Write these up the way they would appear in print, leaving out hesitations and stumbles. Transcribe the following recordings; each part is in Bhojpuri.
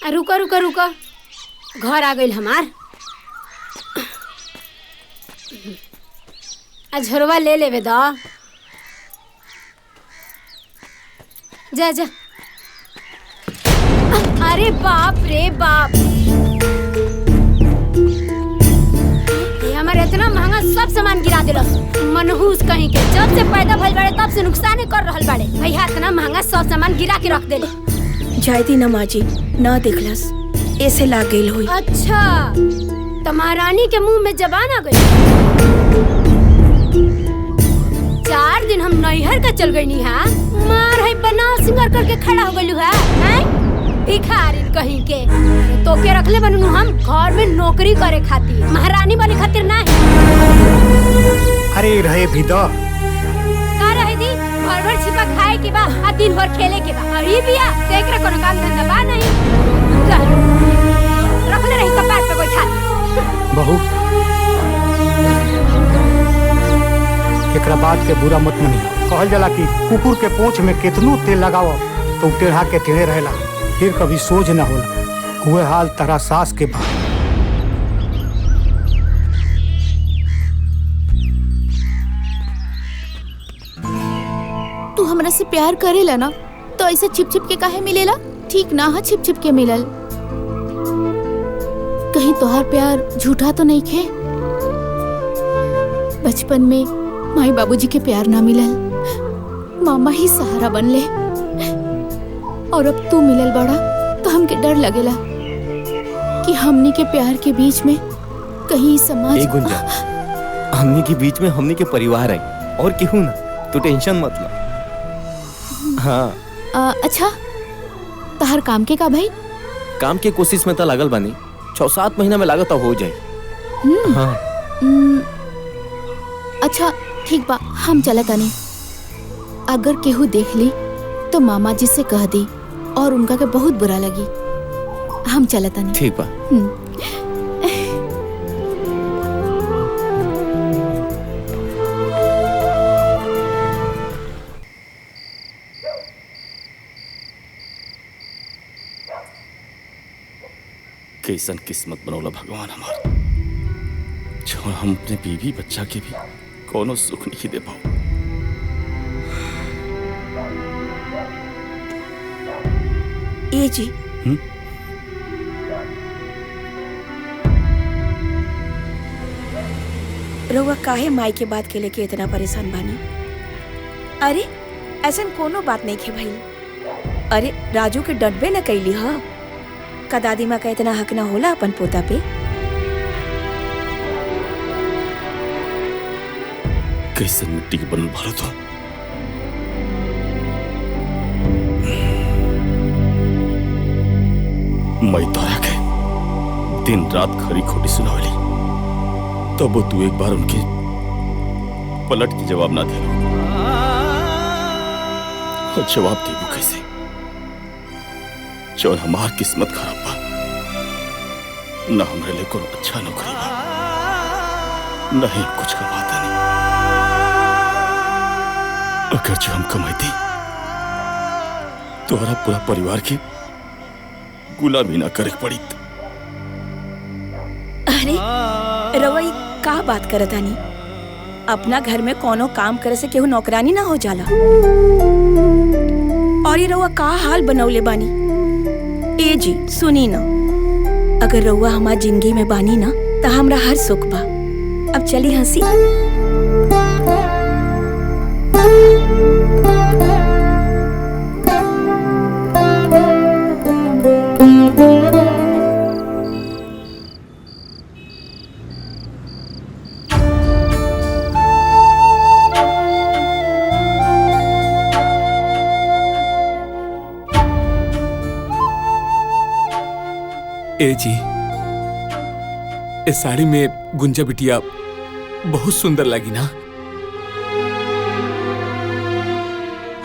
रुको रुको रुको, घर आ गई हमार। झोरवा ले लेवे दो। जा जा। अरे बाप रे बाप, ये हमारे इतना महंगा सब सामान गिरा दिलो। मनहूस कहीं के, जब से पैदा भइल बाड़े तब से नुकसान कर रहल बाड़े। भैया इतना महंगा सब सामान गिरा के रख देले। जायदी ना माँ जी, ना देखलस, ऐसे लाग गई होई। अच्छा, तमारानी के मुंह में जबान आ गई। 4 दिन हम नैहर का चल गई नी। हाँ मार है बनाव सिंगार करके खड़ा हो गलू है। भिखारी कहीं के तो के रखले बनू हम घर में नौकरी करे खातिर, महारानी बने खातिर ना। अरे रहे भी दो का रहे दी, भर भर छिपा खाए के बा आ दिन भर खेले के बा। और ये बिया एकरा कोनो काम धंधा बा नहीं। रखले रही कपार पे बैठा। बहू, एकरा बात के बुरा मत मनियो। कहल जाला कि कुकुर के पूंछ में कितनो तेल लगाओ तो टेढ़ा के टेढ़े रहेला, फिर कभी सोच न होला। हुए हाल तारा सास के बाद। तू हमरा से प्यार करेला ना, तो ऐसे छिप छिप के काहे मिलेला? ठीक ना है छिप छिप के मिलल। कहीं तोहार प्यार झूठा तो नहीं खे? बचपन में माई बाबूजी के प्यार ना मिलल, मामा ही सहारा बनले, और अब तू मिलल बड़ा तो हमके डर लगेला कि हमनी के प्यार के बीच में कहीं समाज। गुंजा, हमनी के बीच में हमनी के परिवार है और केहू ना, तू टेंशन मत ला। हाँ अच्छा, तहर काम के का भाई? काम के कोशिश में तो लागल बानी, 6-7 महीना में लागत हो जाए। हाँ। अच्छा ठीक बा, हम चला तानी। अगर केहू देख ली तो मामा जी से कह दी, और उनका के बहुत बुरा लगी। हम चला तानी। ठीक बा। कैसन किस्मत बनौला भगवान हमार, जो हम अपने बीवी बच्चा के भी कोनो सुख नहीं दे पाओ। ये जी रउआ काहे माई के बात के लेके इतना परेशान बानी? अरे ऐसा कोनो बात नहीं खे भाई। अरे राजू के डटबे न कैली। हाँ का दादी माँ का इतना हक ना होला अपन पोता पे? कैसे मिट्टी के बनल भारत हो। मैं तारा के दिन रात खरी खोटी सुनावली, तब वो तू एक बार उनके पलट के जवाब ना दे। और जवाब देबू कैसे? जो हमार किस्मत खराब बा, न हमरे लिए कोनो अच्छा नौकरी बा, नहीं कुछ कमाता नहीं। अगर जो हम कमाती तो हमारा पूरा परिवार की गुलामी ना करे पड़ी। अरे रउआ का बात करत आनी? अपना घर में कोनो काम करे से केहू नौकरानी ना हो जाला। और ये रउआ का हाल बनौले बानी? ए जी सुनी ना, अगर रउआ हमार जिंदगी में बानी ना तो हमरा हर सुख बा। अब चली हंसी। ए जी, इस साड़ी में गुंजा बिटिया बहुत सुंदर लगी ना?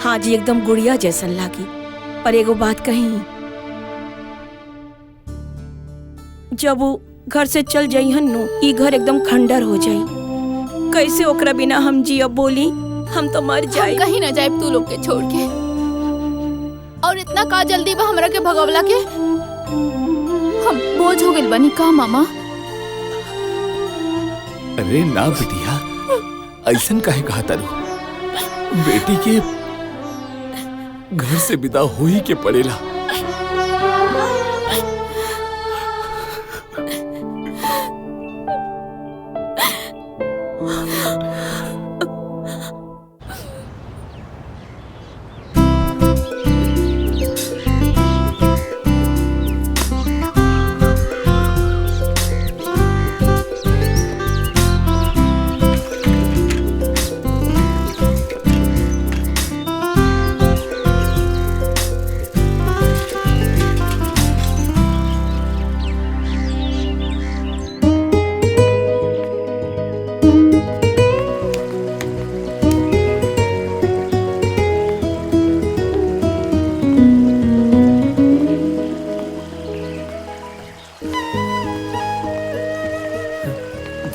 हाँ जी, एकदम गुड़िया जैसन लागी। पर एगो बात कही, जब वो घर से चल जाई हन्नू, ई घर एकदम खंडर हो जाई। कैसे ओकरा बिना हम जियब बोली? हम तो मर जाए। कहीं ना जाए तू लोग के छोड़ के। और इतना का जल्दी बा हमरा के भगवला के? हम बोझ हो गइल बानी का मामा? अरे ना बिटिया, ऐसन काहे कहा तारू? बेटी के घर से विदा हो ही के पड़ेला।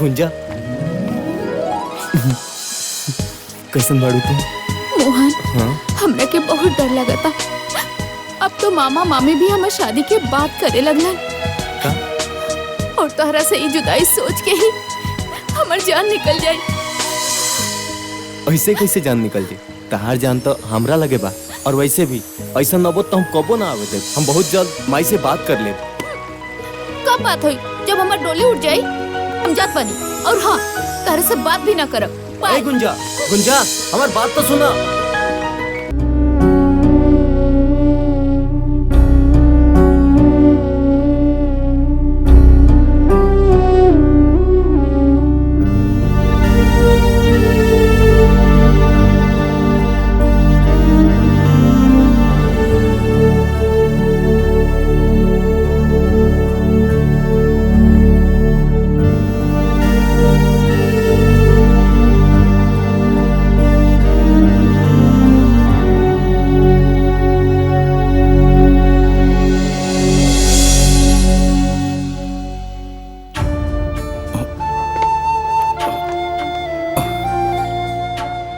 गुंजा, कैसन बाड़ू तुम? मोहन, हाँ? हमरा के बहुत डर लगता। अब तो मामा मामी भी हमार शादी के बात करे लगलन। का? और तोहरा से ये जुदाई सोच के ही हमार जान निकल जाए। ऐसे कैसे जान निकल जाए? तहार जान तो हमरा लगे बा। और वैसे भी ऐसा नबो तो हम कबो ना आवे देब। हम बहुत जल्द माई से बात कर लेब। कब बात हुई? जब हमार डोली उठ जाई हम जात बनी। और हाँ, तारे से बात भी ना करब। ए गुंजा, गुंजा, हमार बात तो सुना।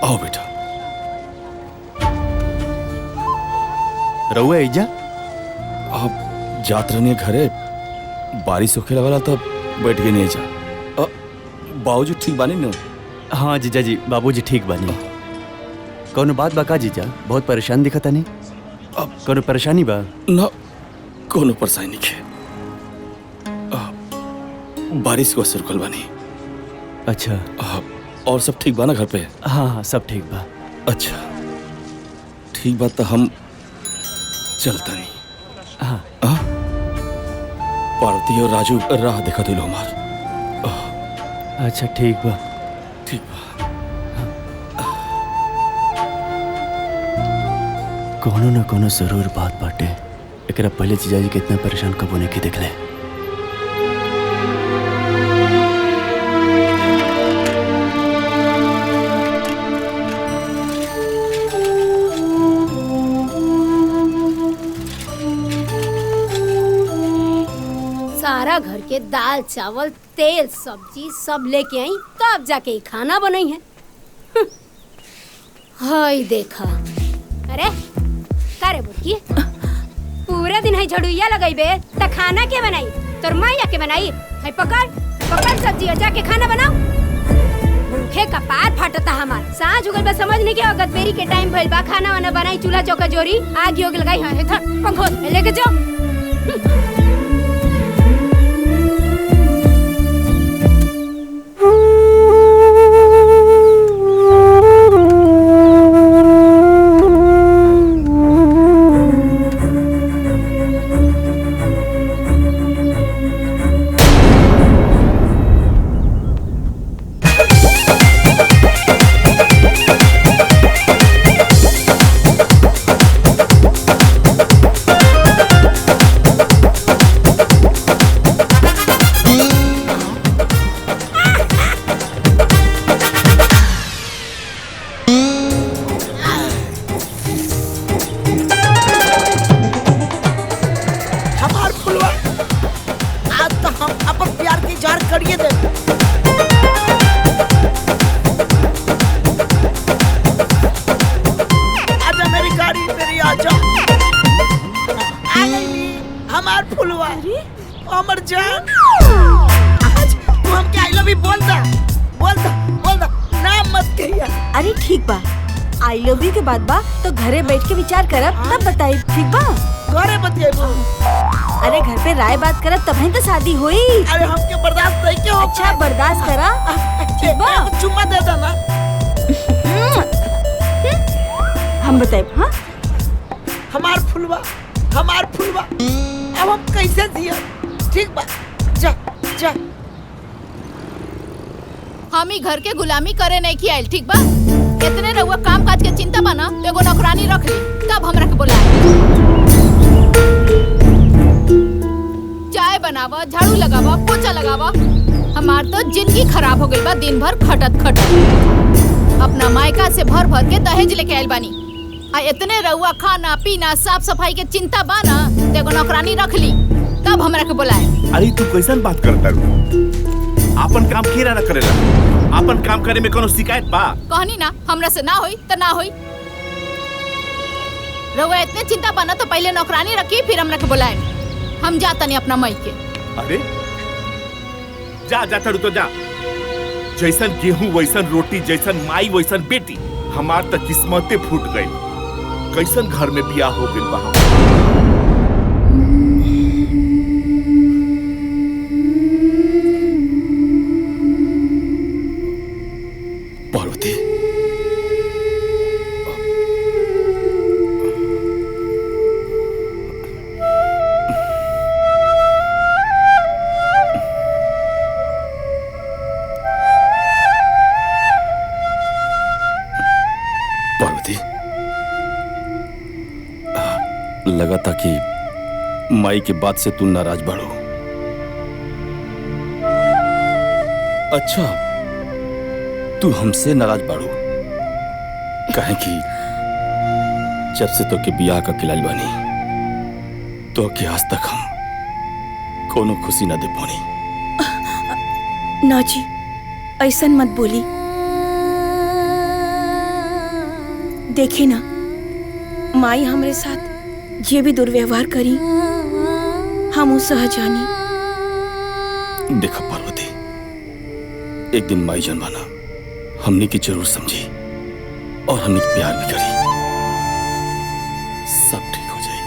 आओ बेटा। रहुआ ऐजा? आप जात रहने घरे, बारिश होखे लगला तब बैठ गए नहीं जा। बाबूजी ठीक बानी न? हाँ जीजा जी, बाबूजी ठीक बानी। कौनो बात बा का जीजा? बहुत परेशान दिखता नहीं। अब कौनो परेशानी बा? न कोनो परेशानी नहीं है। बारिश को असर कल बानी। अच्छा। और सब ठीक बा ना घर पे? हाँ हाँ, सब ठीक बा। अच्छा ठीक बात, तो हम चलता नहीं। हाँ। पार्वती और राजू राह देखा दिलो हमार। अच्छा ठीक बा। ठीक बा। कोनो न कोनो जरूर बात बाटे। एकरा पहले जीजाजी कितना परेशान कबो नहीं की देखले। सारा घर के दाल चावल तेल सब्जी सब लेके आई, तब जाके ही खाना बनाई है। हाय देखा। अरे का रे बुटकी, पूरे दिन है झड़ुइया लगाइबे त खाना के बनाई? तोर माया के बनाई है? पकड़ पकड़ सब्जी और जाके खाना बनाओ। भूखे का पार फटता हमार। सांझ हो गइल बा, समझ नहीं के अगत बेरी के टाइम भइल बा। खाना वाना बनाई, चूल्हा चौका जोरी, आग योग लगाई है। था पंखो लेके जाओ। अमर जान आज तू हमके आई लव यू बोल दा नाम मत कहिया। अरे ठीक बा, आई लव यू के बाद बा तो घरे बैठ के विचार करब तब बताई, ठीक बा? घरे बतिएबो। अरे घर पे राय बात करब तब ही तो शादी हुई। अरे हमके बर्दाश्त नहीं क्यों? अच्छा बर्दाश्त करा, ठीक बा? चुम्मा दे देना। हम बताए हाँ? हमार फुलवा अब हम कैसे जिया? ठीक बा, जा जा। हम ही घर के गुलामी करे नहीं की आयल, ठीक बा? इतने रहुआ काम काज के चिंता बना तो एगो नौकरानी रख ली, तब हमरा के बुलाए। चाय बनावा, झाड़ू लगावा, पोछा लगावा। हमार तो जिंदगी खराब हो गई बा दिन भर खटत। अपना मायका से भर भर के दहेज लेके आयल बानी। आ इतने रहुआ खाना पीना साफ सफाई के चिंता बाना तो एगो नौकरानी रख ली, तब हमरा के बुलाए। अरे तू कैसन बात करता रू? आपन काम केरा ना करेला? आपन काम करे में कोनो शिकायत बा? कहनी ना हमरा से ना होई तो ना होई। रहुआ इतने चिंता बना तो पहले नौकरानी रखी फिर हमरा के बुलाए। हम जाता नहीं अपना मई के। अरे जा तड़ू तो जा। जैसन गेहूं वैसन रोटी, जैसन माई वैसन बेटी। हमार त किस्मते फूट गई। कैसन घर में बियाह हो गइल बा हम। पार्वती लगा था कि माई के बात से तू नाराज बाड़ो। अच्छा तू हमसे नाराज बाड़ो काहे कि जब से तो के बियाह का खिलाल बानी तो के आज तक हम कोनो खुशी ना दे पानी। ना जी ऐसन मत बोली। देखी ना माई हमरे साथ जे भी दुर्व्यवहार करी हम सह जानी। देखा पार्वती, एक दिन माई जनवाना हमने की जरूर समझी और हमने प्यार भी करी। सब ठीक हो जाए।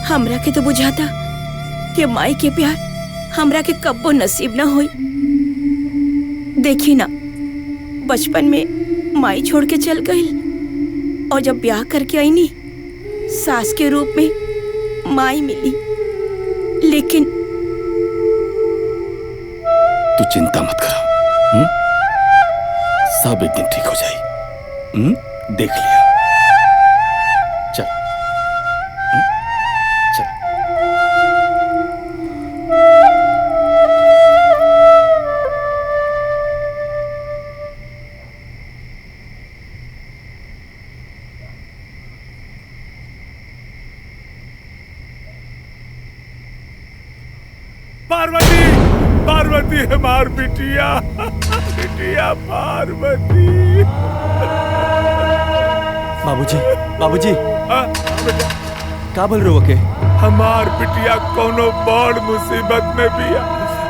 हमरा के तो बुझाता कि माई के प्यार हमरा के कब्बो नसीब ना होई। देखी ना बचपन में माई छोड़ के चल गई और जब ब्याह करके आई नी सास के रूप में माई मिली। लेकिन तू चिंता मत करो, सब एक दिन ठीक हो जाए। देख लिया। चल चल। पार्वती पार्वती हमार बिटिया बिटिया पार्वती। बाबूजी का बोल रहे हो के? हमार बिटिया कोनो बड़ मुसीबत में बिया।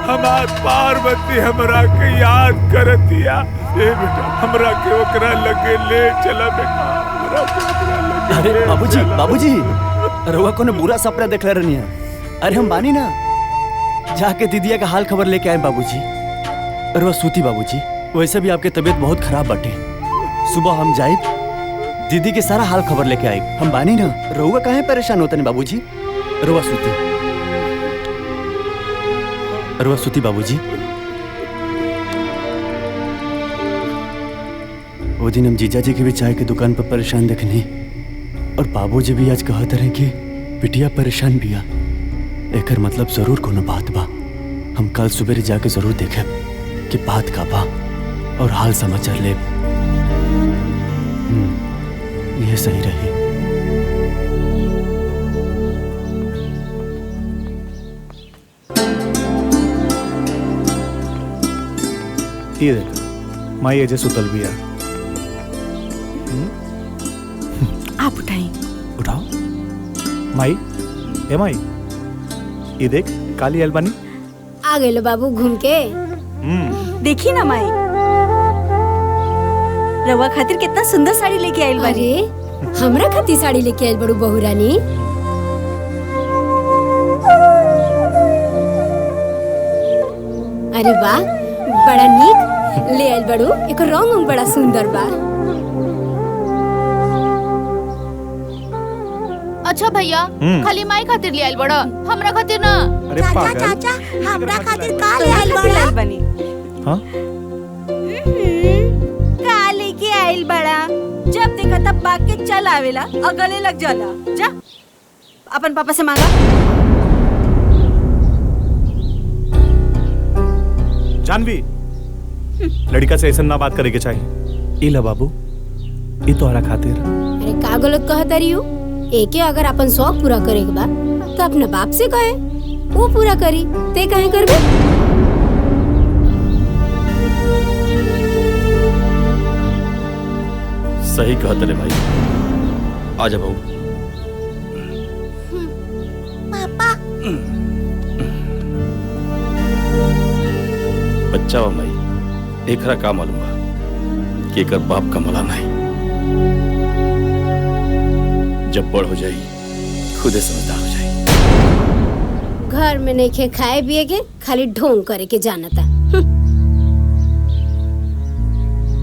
हमार पार्वती हमरा के याद करतिया। ए बेटा हमरा के ओकरा लगे ले चला बेटा। हमरा के ओकरा लगे। अरे बाबूजी रउआ कोनो बुरा सपना देखले रहनी है? अरे हम बानी ना, जाके दीदिया का हाल खबर लेके आए बाबूजी। रउआ सूती बाबूजी, वैसे भी आपके तबीयत बहुत खराब बाटे। सुबह हम जाए दीदी के सारा हाल खबर लेके आए। हम बानी ना, रउआ काहे परेशान होता नहीं बाबूजी? रउआ सूती बाबूजी। वो दिन हम जीजा जी के भी चाय के दुकान पर परेशान देखनी और बाबूजी भी आज कहते रहे कि बिटिया परेशान बिया। एकर मतलब जरूर कोनो बात बा। हम कल सुबह जाके जरूर देखे कि बात का बा और हाल समाचार ले। यह सही रही। ये देख माई एजे सुतल बिया। आप उठाई। उठाओ। माई ए माई ये देख काली अलबानी आ गए बाबू घूम के। देखी ना माई, रवा खातिर कितना सुंदर साड़ी लेके आइल बानी। अरे हमरा खातिर साड़ी लेके आइल बड़ू बहू रानी। अरे वाह बड़ा नीक ले आइल बड़ू। एक रंग बड़ा सुंदर बा। अच्छा भैया खाली माई खातिर ले आइल बड़ा, हमरा खातिर ना। अरे पागल चाचा हमरा खातिर का ले आइल बड़ा बनी। हाँ का लेके आइल बड़ा? जब देखा तब बाग के चल आवेला और गले लग जाला। जा अपन पापा से मांगा। जानवी लड़का से ऐसा ना बात करे के चाहिए। इला बाबू ये तोहरा खातिर। अरे का गलत कहत रही हो? एके अगर अपन शौक पूरा करे के बा तो अपने बाप से कहे, वो पूरा करी। ते कहे करबे? सही कहत रे भाई। आजा बहू। पापा बच्चा बा माई, एकरा का मालूम बा कि एकर बाप का मला नहीं। जब बड़ हो जाई खुदे समझदार हो जाई। घर में नहीं खे खाए पिए के, खाली ढोंग करे के जानता।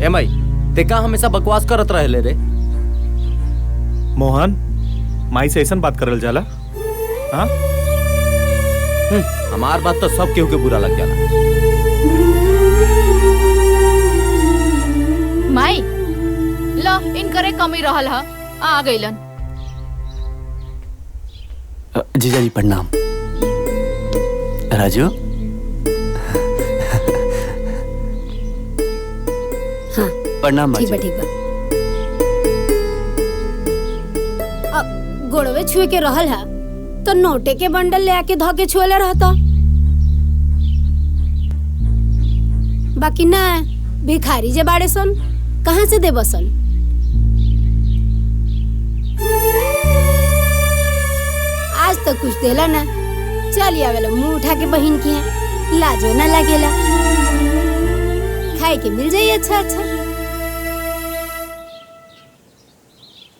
ए माई ते का हमेशा बकवास करत रहेले रे? मोहन माई से ऐसा बात करल जाला? हाँ हमार बात तो सब केहू के बुरा लग जाला। माई लो इनकरे कमी रहल हा, आ गइलन। जीजा जी प्रणाम। राजू हाँ प्रणाम ठीक बा बाजी। ठीक बा। अब गोड़वे छुए के रहल हा तो नोटे के बंडल ले आके धो के छुएले रहता। बाकी ना भिखारी जे बाड़े सन कहाँ से देबो सन? आज तक कुछ देला ना। चल आवेला मुंह उठा के बहिन की है, लाजो ना लागेला। खाए के मिल जाई अच्छा अच्छा।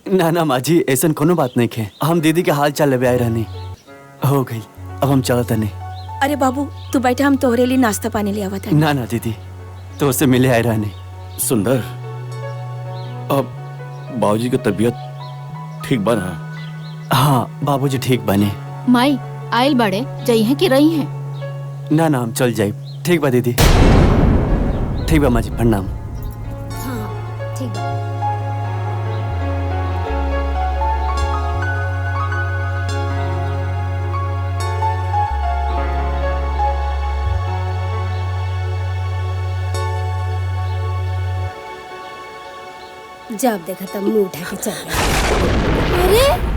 ना ना माँ जी ऐसा कोनो बात नहीं है। हम दीदी के हाल चाल लेवे आए रहनी, हो गई अब हम चलत नहीं। अरे बाबू तू बैठा, हम तोहरे लिए नाश्ता पानी ले आवत हनी। ना ना दीदी तो उससे मिले आए रहनी। सुंदर अब बाबूजी की तबीयत ठीक बा ना? हाँ बाबूजी ठीक बने। माई आइल बड़े जई है कि रही है? ना ना हम चल जाए। ठीक बा दीदी। ठीक बा माँ जी प्रणाम। हाँ ठीक बा। जब देखा तब मुंह उठा के चल रहा। अरे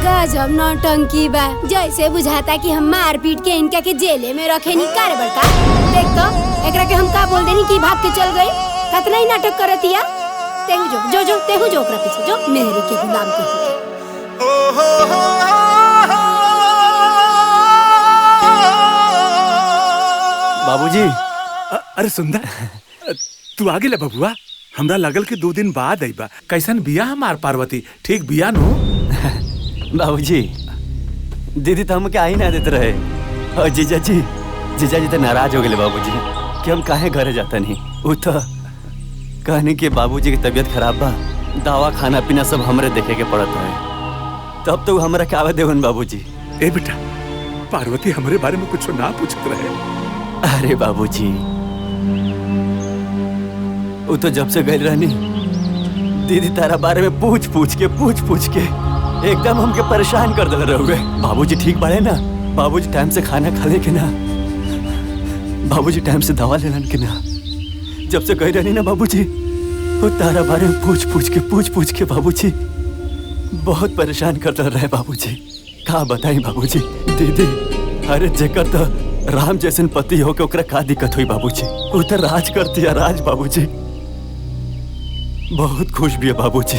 गजब नौटंकी बा। जैसे बुझाता कि हम मार पीट के इनका के जेले में रखे नी। कर बड़का देख तो एकरा के हम का बोल देनी कि भाग के चल गई। कतना ही नाटक करतिया। तेहू जो जो जो तेहू जो ओकरा पीछे जो मेहरी के गुलाम के। बाबूजी अरे सुंदर तू आ गेला बबुआ। हमरा लगल कि 2 दिन बाद आईबा। कैसन बिया हमार पार्वती? ठीक बिया नो? बाबूजी दीदी तो हमके आई ना देते रहे। और जीजा जी तो नाराज हो गए बाबूजी कि हम काहे घरे जाता नहीं। वो तो कहनी कि बाबूजी की तबीयत खराब बा, दवा खाना पीना सब हमरे देखे के पड़त है। तब तो हमरा क्या देवन बाबूजी। ए बेटा पार्वती हमरे बारे में कुछ ना पूछत रहे। अरे बाबूजी वो तो जब से गई रहनी दीदी तारा बारे में पूछ पूछ के एकदम हमके परेशान कर दिल रहोगे। बाबूजी ठीक बाड़े ना? बाबूजी टाइम से खाना खा ले के ना? बाबूजी टाइम से दवा ले लन के ना? जब से गई रहनी ना बाबूजी वो तारा बारे में पूछ पूछ के बाबूजी बहुत परेशान करता रहे बाबूजी। का बताई बाबूजी। दीदी अरे जेकर तो राम जैसन पति हो के ओकरा का दिक्कत हुई बाबूजी। वो तो राज कर दिया राज बाबूजी। बहुत खुश भी है बाबूजी।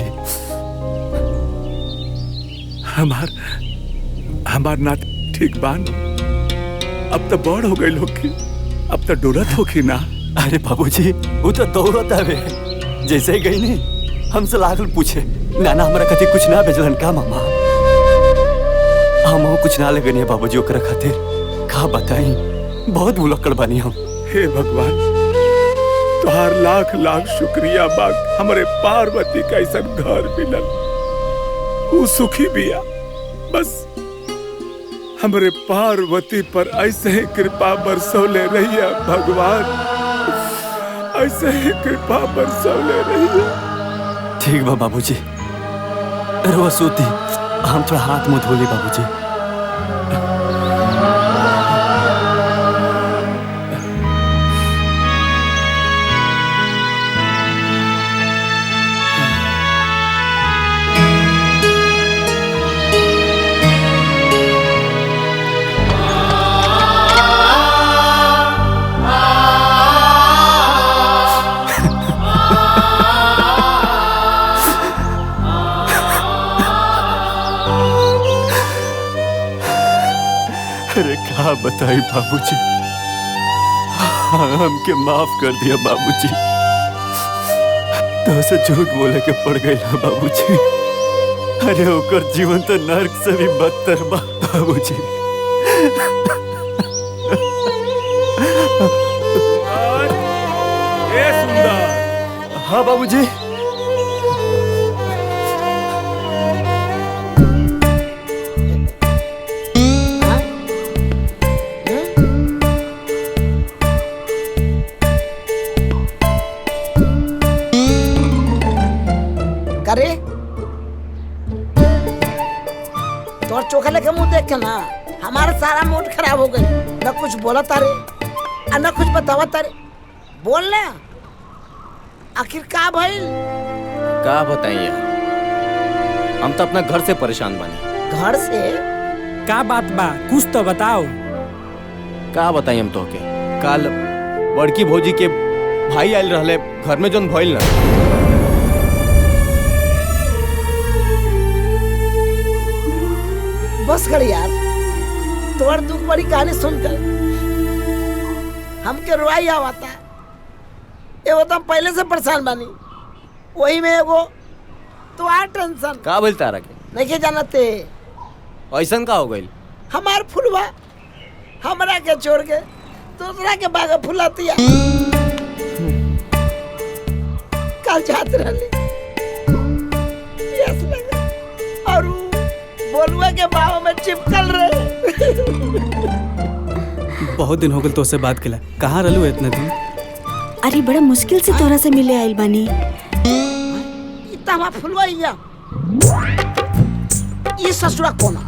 हमार ना ठीक बान। अब तो बड़ हो गई लोग की, अब तो डोलत होगी ना। अरे बाबूजी वो तो दौड़त आवे जैसे ही गई नहीं हमसे लागल पूछे नाना हमारा खातिर कुछ ना भेजलन का मामा। हम कुछ ना लगनी है बाबूजी ओकरा खातिर। का बताई बहुत भुलक्कड़ बानी हम। हे भगवान तुहार लाख लाख शुक्रिया बाग हमारे पार्वती का ऐसा घर मिलल। वो सुखी बिया। बस हमारे पार्वती पर ऐसे ही कृपा बरसौले रहिए भगवान। ऐसे ही कृपा बरसौले रहिए। ठीक बा बाबूजी। रोवा सूती हम थोड़ा हाथ मुंह धो ली बाबूजी। अरे क्या बताई बाबूजी। हमके माफ कर दिया बाबूजी। तो से झूठ बोले के पड़ गई ना बाबूजी। अरे ओकर जीवन तो नर्क से भी बदतर बा बाबूजी। ए सुंदर। हाँ बाबूजी। करे तोर चोखा लेके मुंह देख के ना हमारा सारा मूड खराब हो गई। न कुछ बोला तारे और न कुछ बतावा तारे। बोल ना आखिर का भइल। का बताइए हम तो अपना घर से परेशान बानी। घर से का बात बा कुछ तो बताओ। का बताई हम तोहके। कल बड़की भौजी के भाई आयल रहले घर में जोन भइल ना। बस कर यार तोर दुख बड़ी कहानी सुनकर हमके रुआई आवता। एगो तो हम पहले से परेशान बानी वही में एगो तो आ टेंशन। का बोल तारा के नहीं के जानते ऐसन का हो गई। हमार फुलवा हमरा के छोड़ के दूसरा के बाग फुलातिया। कल जात रहली प्यास लगा और बोलुआ के बाहों में चिपकल रहे। बहुत दिन हो गए तो से बात केला। कहाँ रहलू इतना दिन। अरे बड़ा मुश्किल से तोरा से मिले आइल बानी। इतना फुलवा ये ससुरा कोना।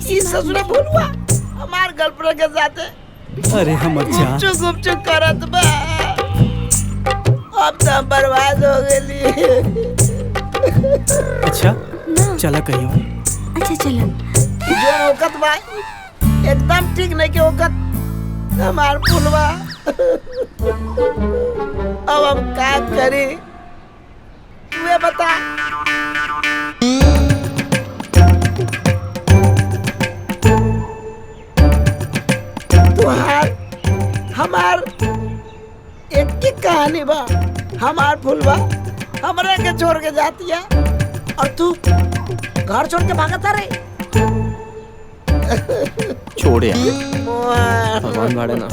ये ससुरा फुलवा हमार गर्लफ्रेंड के साथ। अरे हमर जान गुपचुप करत बा। अब तो बर्बाद हो गई। अच्छा चला कहियो। अच्छा चलो। जो औकत बा एकदम ठीक नहीं के औकत हमार फुलवा। अब हम क्या करी तू बता। तुहार हमार एक की कहानी बा। हमार फुलवा हमरा के छोड़ के जाती है और तू घर छोड़ के भागता रे। छोड़ यार भगवान भाड़े ना।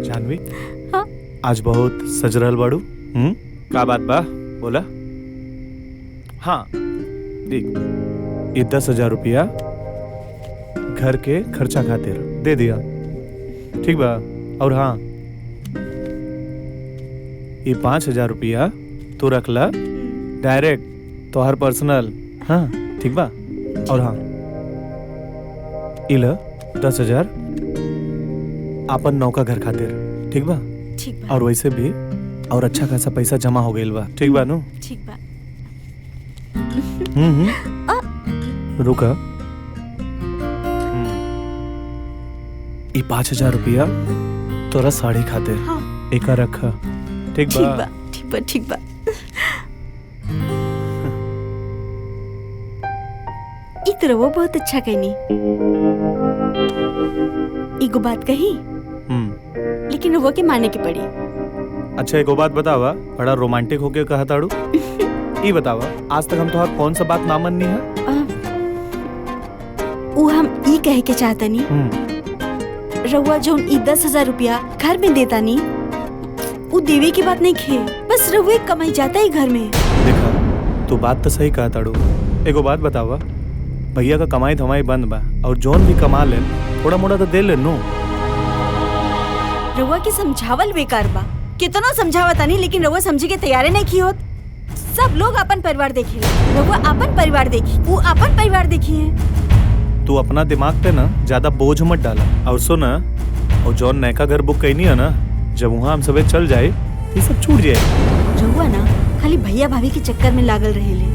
जानवी आज बहुत सज रहल बाड़ू। का बात बा बोला। हाँ देख ये 10,000 रुपया घर के खर्चा खातिर दे दिया ठीक बा। और हाँ ये 5,000 रुपया तो रख ला डायरेक्ट तो हर पर्सनल। हाँ ठीक बा। और हाँ इल 10,000 आपन नौका घर खातिर। ठीक बा। ठीक बा। और वैसे भी और अच्छा खासा पैसा जमा हो गइल बा। ठीक बा नु? ठीक बा। रुका। ई 5,000 रुपया तोरा साड़ी खातिर। हाँ। एका रखा। ठीक बा? ठीक बा ठीक बा ठीक बा। ई तो रवो बहुत अच्छा कहनी। एगो बात कही लेकिन रवो के माने के पड़ी। अच्छा एगो बात बतावा, बड़ा रोमांटिक होके कहा ताड़ू। ई बतावा, आज तक हम तोहार कौन सा बात ना मननी है? वो हम ई कहे के चाहतनी रउआ जो ई 10,000 रुपया घर में देता नी वो देवे की बात नहीं खे, बस रउए कमाई जाता ही घर में। देखा तू बात तो सही कहा ताड़ू। एगो बात बतावा, भैया का कमाई धमाई बंद बा और जोन भी कमा ले थोड़ा मोड़ा तो दे ले नो। रउआ के समझावल बेकार बा। कितना समझावता नहीं लेकिन रउआ समझे के तैयारे नहीं की होत। सब लोग अपन परिवार देखी, रउआ अपन परिवार देखी, वो अपन परिवार देखी है। तू अपना दिमाग पे ना ज्यादा बोझ मत डाला। और सुना, और जौन नयका घर बुक कैनी है ना, जब वहाँ हम सबे चल जाए ये सब छूट जाए। रउआ ना खाली भैया भाभी के चक्कर में लागल रहेले।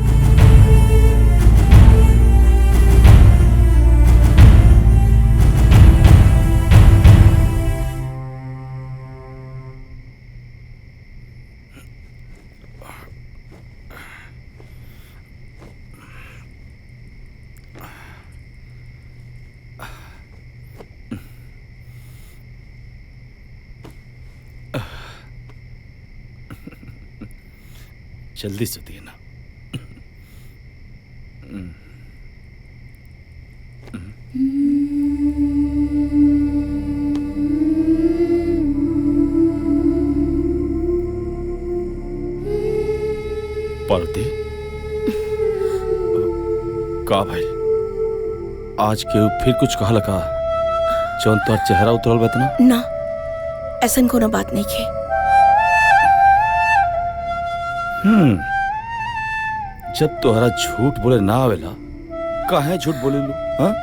जल्दी से दिए ना। पार्वती का भाई आज के फिर कुछ कहा लगा जौन तोर चेहरा उतरल बतना ना ऐसा कोनो बात नहीं खे। जब तोहरा झूठ बोले ना आवेला काहे झूठ बोले लू? हाँ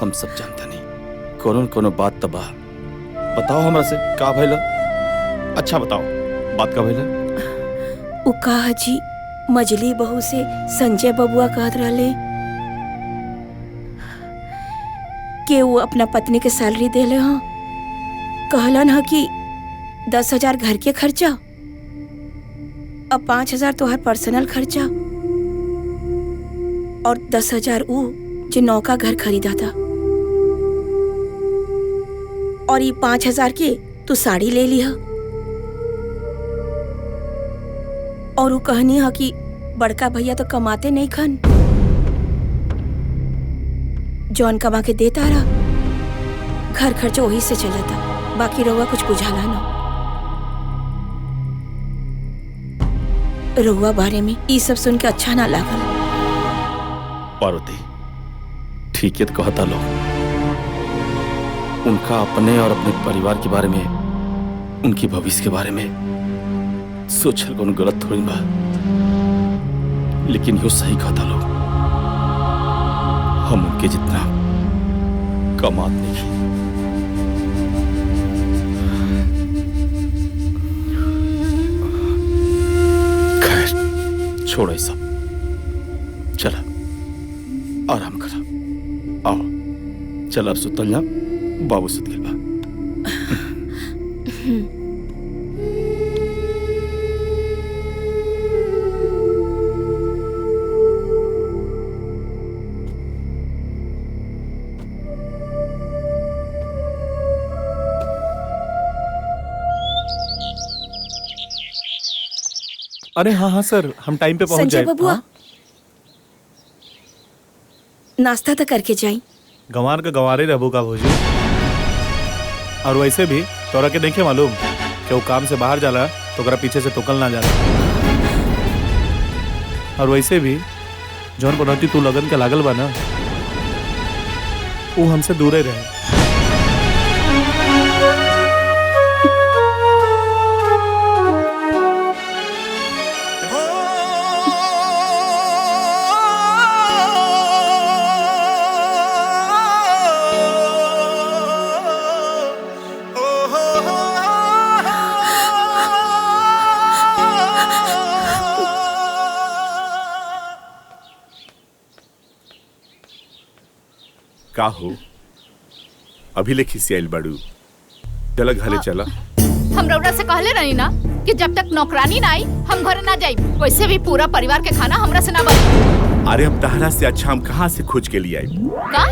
हम सब जानता नहीं कोनो कोनो बात तबा बताओ हमरा से का भइला। अच्छा बताओ बात का भइला। उ कहा जी मजली बहू से संजय बबुआ कहत रहले कि वो अपना पत्नी के सैलरी देले हाँ। कहलन ह कि 10,000 घर के खर्चा अब 5,000 तो हर पर्सनल खर्चा और 10,000 वो जो नौका घर खरीदा था और ये 5,000 के तू साड़ी ले लिया। और वो कहनी है कि बड़का भैया तो कमाते नहीं खन, जौन कमा के देता रहा घर खर्चा वही से चला था, बाकी रहुआ कुछ बुझाला ना। रहुआ बारे में ये सब सुन के अच्छा ना लागल। पार्वती ठीक है तो कहता लो, उनका अपने और अपने परिवार के बारे में उनकी भविष्य के बारे में सोचल कौन गलत थोड़ी बा, लेकिन यो सही कहता लो हम उनके जितना कमात नहीं। खैर छोड़ो ये सब, चला आराम करा। आओ चल अब सुतल जा, बाबू सुत गइल बा। अरे हाँ हाँ सर, हम टाइम पे पहुंच जाए। संजय बबुआ नाश्ता तो करके जाई। गंवार का गंवारे रहबो का भोजी। और वैसे भी तोरा के देखे मालूम कि वो काम से बाहर जाला तो ओकरा पीछे से टोकल ना जाला। और वैसे भी जौन बनौती तू लगन के लागल बा ना वो हमसे दूरे रहे। का हो अभी ले खिसियाइल बाड़ू? चला घरे चला। हम रउरा से कहले रही ना कि जब तक नौकरानी ना आई हम घरे ना जाई। वैसे भी पूरा परिवार के खाना हमरा से ना बनी। अरे अब तहरा से अच्छा हम कहाँ से खोज के लिए आई? का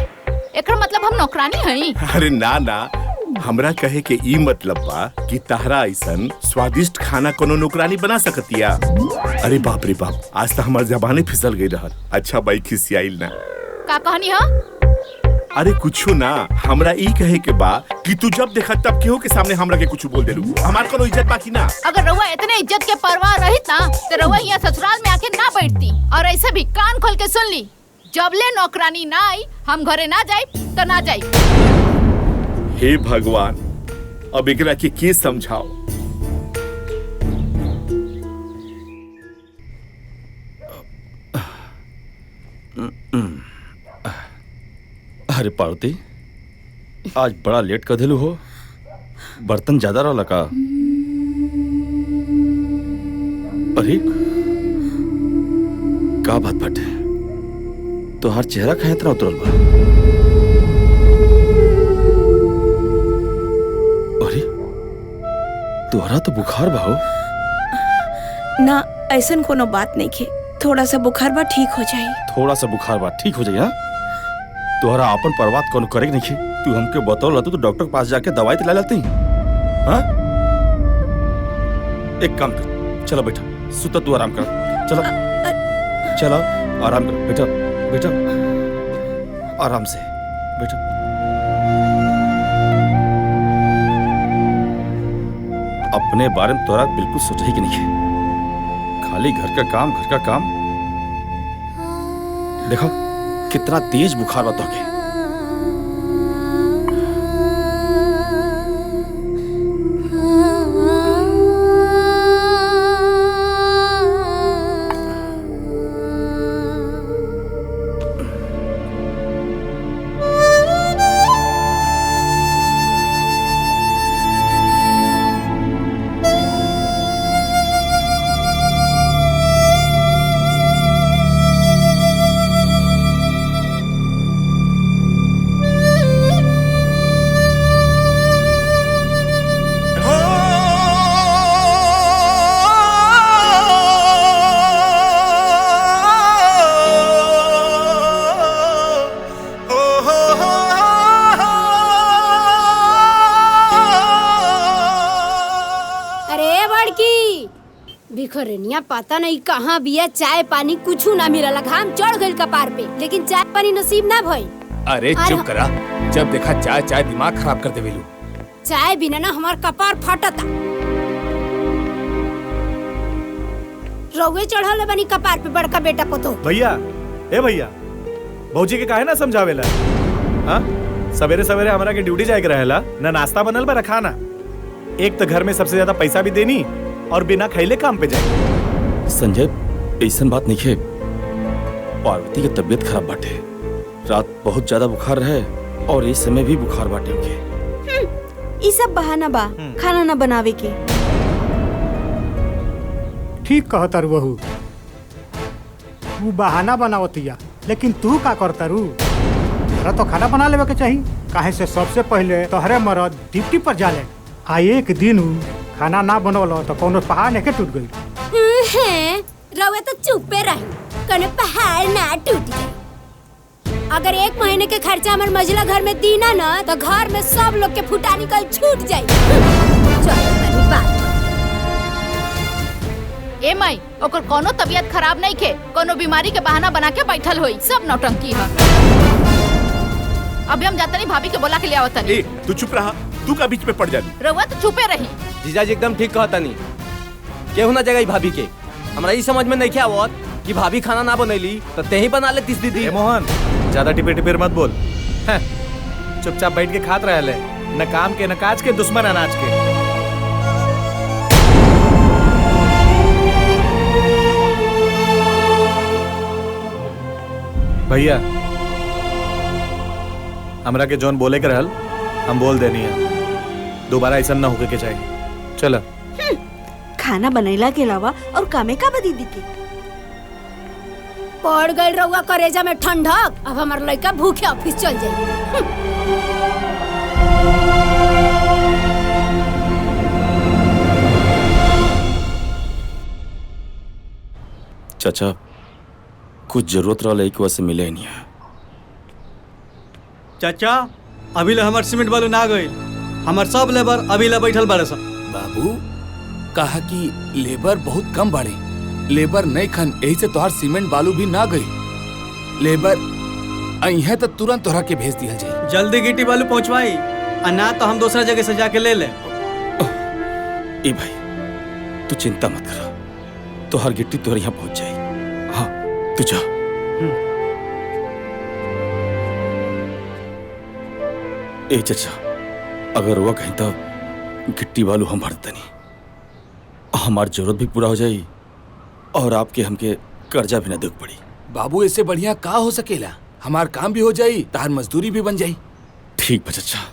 एकर मतलब हम नौकरानी हई? अरे ना ना, हमरा कहे के ई मतलब बा कि तहरा ऐसन स्वादिष्ट खाना कोनो नौकरानी बना सकतिया। अरे बाप रे बाप, आज तो हमार जबाने फिसल गई रहल। अच्छा बाई खिसियाइल ना। का कहनी हा? अरे कुछो ना, हमरा ई कहे के बा कि तू जब देखा तब केहू के सामने हमरा के कुछ बोल देलू। हमार कोनो इज्जत बाकी ना। अगर रउआ इतने इज्जत के परवाह रहित ना तो रउआ यहाँ ससुराल में आके ना बैठती। और ऐसे भी कान खोल के सुन ली, जब ले नौकरानी ना आई हम घरे ना जाई तो ना जाई। हे भगवान, अब एकरा के समझाओ। अरे पार्वती, आज बड़ा लेट कर दिलू हो। बर्तन ज्यादा रहा का? अरे का बात बाटे, तोहार चेहरा काहे इतना उतरल बा? अरे तोहरा तो बुखार बा हो। ना ऐसन कोनो बात नहीं खे, थोड़ा सा बुखार बा ठीक हो जाई। थोड़ा सा बुखार बा ठीक हो जाई? हाँ, तोहरा अपन परवाह कोनो करे नहीं। तू हमके बतौल तो डॉक्टर के पास जाके दवाई दिला लेती। हाँ, एक काम कर, चलो बेटा सुता, तू आराम कर। चलो चलो आराम कर बेटा, बेटा आराम से बेटा। अपने बारे में तोरा बिल्कुल सोचा ही कि नहीं है, खाली घर का काम घर का काम। देखो कितना तेज बुखार बता के। बिखरनिया पता नहीं कहाँ बिया, चाय पानी कुछ ना मिलला। घाम चढ़ गइल कपार पे, लेकिन चाय पानी नसीब ना भइल। अरे चुप करा, जब देखा चाय चाय दिमाग खराब कर देवेलू। चाय बिना ना हमार कपार फटता। रउए चढ़ल बनी कपार पे बड़का बेटा पतो। भैया, ए भैया, भौजी के काहे ना समझावेला? हाँ, सवेरे सवेरे हमारा के ड्यूटी जाए के रहेला, ना नाश्ता बनल बा खाना। एक तो घर में सबसे ज्यादा पैसा भी देनी और बिना खैले काम पे जाए। संजय ऐसन बात नहीं है, पार्वती की तबीयत खराब बाटे, रात बहुत ज्यादा बुखार रहे और इस समय भी बुखार बाटे उनके। ये सब बहाना बा खाना ना बनावे के। ठीक कहता रू बहू, वो बहाना बनावतिया, लेकिन तू का करता रू? तोरा तो खाना बना लेवे के चाहिए। काहे से सबसे पहले तोहरे मरद ड्यूटी पर जाले, आ एक दिन खाना ना बनवलो तो कोनो पहाड़ नहीं टूट गई। रउए तो चुपे रही, कोनो पहाड़ ना टूट गई। अगर एक महीने के खर्चा हमारे मझला घर में दीना ना तो घर में सब लोग के फुटा निकल छूट जाई। चलो बात। ए माई, ओकर कोनो तबीयत खराब नहीं के, कोनो बीमारी के बहाना बना के बैठल होई। सब नौटंकी है। अभी हम जाते नहीं, भाभी के बोला के ले आवत नहीं। तू चुप रहा, तू का बीच में पड़ जानी। रउआ तो चुपे रही। जीजाजी एकदम ठीक कहता नहीं, केहू ना जगह भाभी के। हमरा ये समझ में नहीं क्या आवत कि भाभी खाना ना बनैली तो ते ही बना लेतीस दीदी। मोहन, ज्यादा टिपे टिपेर मत बोल। चुपचाप बैठ के खात रहले, न काम के न काज के, दुश्मन अनाज के। भैया, हमरा के जौन बोले के रहल हम बोल देनी है, दोबारा ऐसा ना होके के चाहिए। चलो। खाना बनैला के अलावा और कामे का बा दीदी के? पड़ गई रहुआ करेजा में ठंडक। अब हमार लड़का भूखे ऑफिस चल जाए। चाचा कुछ जरूरत रहा एक वजह से मिले नहीं है। चाचा अभी ले हमार सीमेंट बालू ना गई, हमार सब लेबर अभी ले बैठल बारे सब। बाबू कहा कि लेबर बहुत कम बढ़े, लेबर नहीं खन यही से तोहार सीमेंट बालू भी ना गई। लेबर आई है तो तुरंत तोहरा के भेज दिया जाए। जल्दी गिट्टी बालू पहुंचवाई, और ना तो हम दूसरा जगह से जाके ले ले। ए भाई तू चिंता मत कर, तोहर गिट्टी तोहर यहाँ पहुंच जाए। हाँ तू जा। ए चाचा अगर वो कहीं तो गिट्टी बालू हम भर देनी, हमारी जरूरत भी पूरा हो जाए और आपके हमके कर्जा भी ना देख पड़ी। बाबू इससे बढ़िया का हो सकेला, हमार काम भी हो जाई, तार मजदूरी भी बन जाई। ठीक बा चाचा।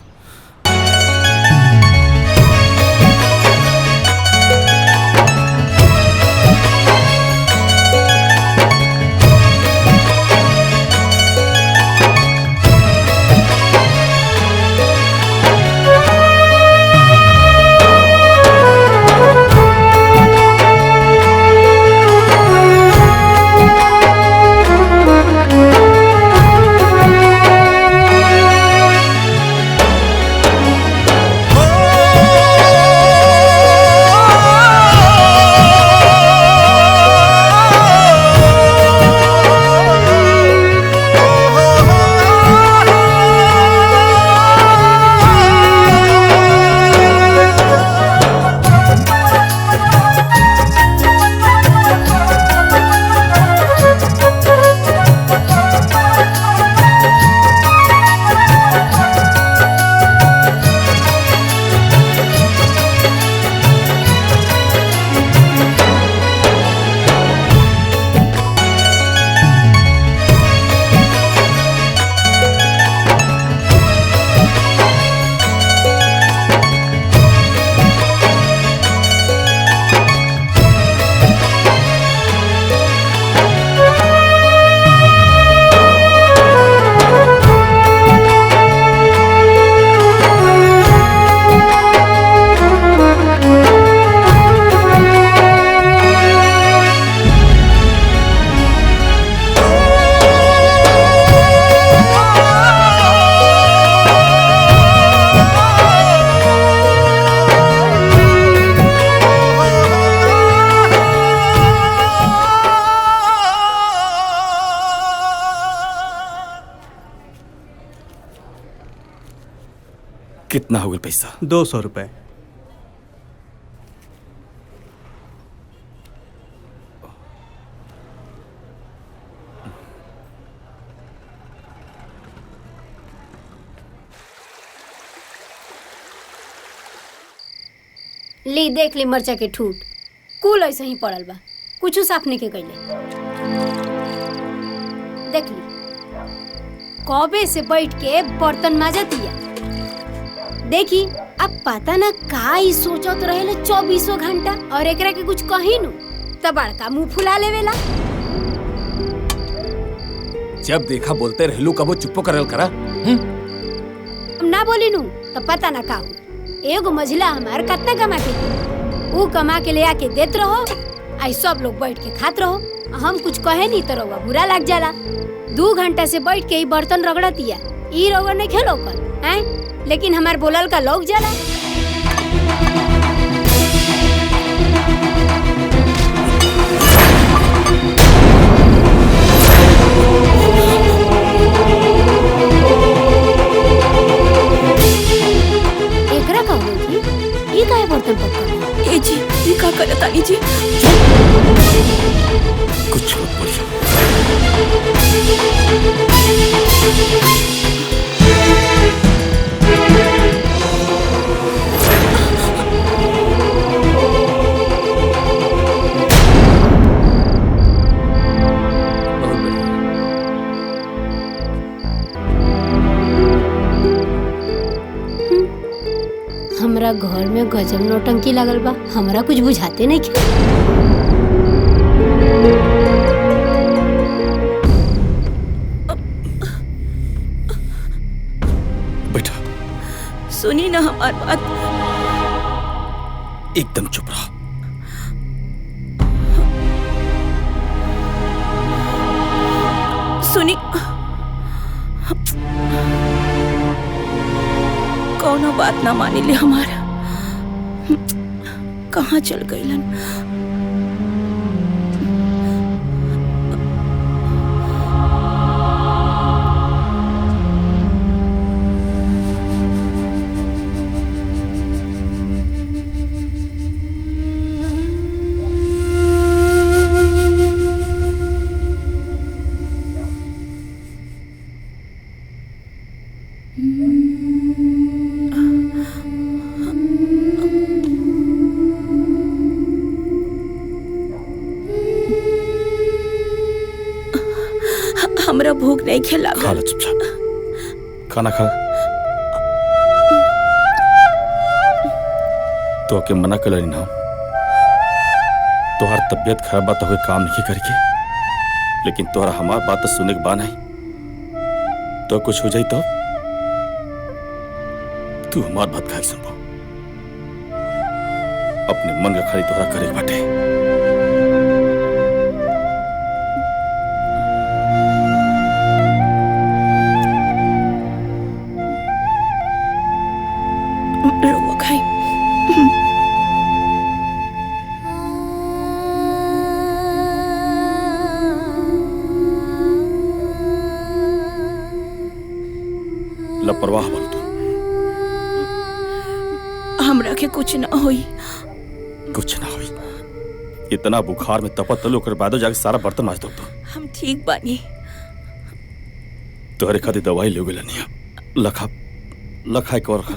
कितना हो गया पैसा? 200 रुपए। ली देख ली मरचा के ठूट, कुल ऐसे ही पड़ल बा, कुछ साफ नहीं के कैले। देख ली कबे से बैठ के बर्तन माजतिया। देखी अब पता ना का ही सोचत रहेले 24 घंटा, और एकरा के कुछ कही नु त बड़का मुंह फुला लेवेला। जब देखा बोलते रहलू, कबो चुप्पो करल करा। हम ना बोली नु त पता ना का हो। एगो मझिला हमार कितना कमा के दी, ऊ कमा के ले आके देत रहो, आई सब लोग बैठ के खात रहो। हम कुछ कहे नहीं तो रहुआ बुरा लग जाला। 2 घंटा से बैठ के ही बर्तन रगड़तिया, ई रहुआ नहीं खेलो कर हैं, लेकिन हमार बोलल का लोग जाला। एकरा का होई थी, ई काहे बर्तन पक्का? ए जी ई का करत आनी जी? कुछ मत बोलिए। हमरा घर में गजब नौटंकी लगल बा, हमरा कुछ बुझाते नहीं। सुनी ना हमार बात। एकदम चुप रहो। सुनी, कौनो बात ना मानी ले हमारा। कहाँ चल गईलन? हमरा भूख नहीं खिला। खा लो चुपचाप, खाना खा। तो के मना कर ना, तोहर तबीयत खराब बात हो काम नहीं करके, लेकिन तोहरा हमार बात तो सुने के बा नहीं। तो कुछ हो जाई तो तू हमार बात खाई सुनबो। अपने मन का खाली तोहरा करे बाटे। लापरवाह बन तू। हमरा के कुछ ना होई। कुछ ना होई। इतना बुखार में तपत तलो कर बाद जाके सारा बर्तन माज दो तो। हम ठीक बानी। तोहरे खातिर दवाई ले गेल नहीं। लखा लखा एक और खा।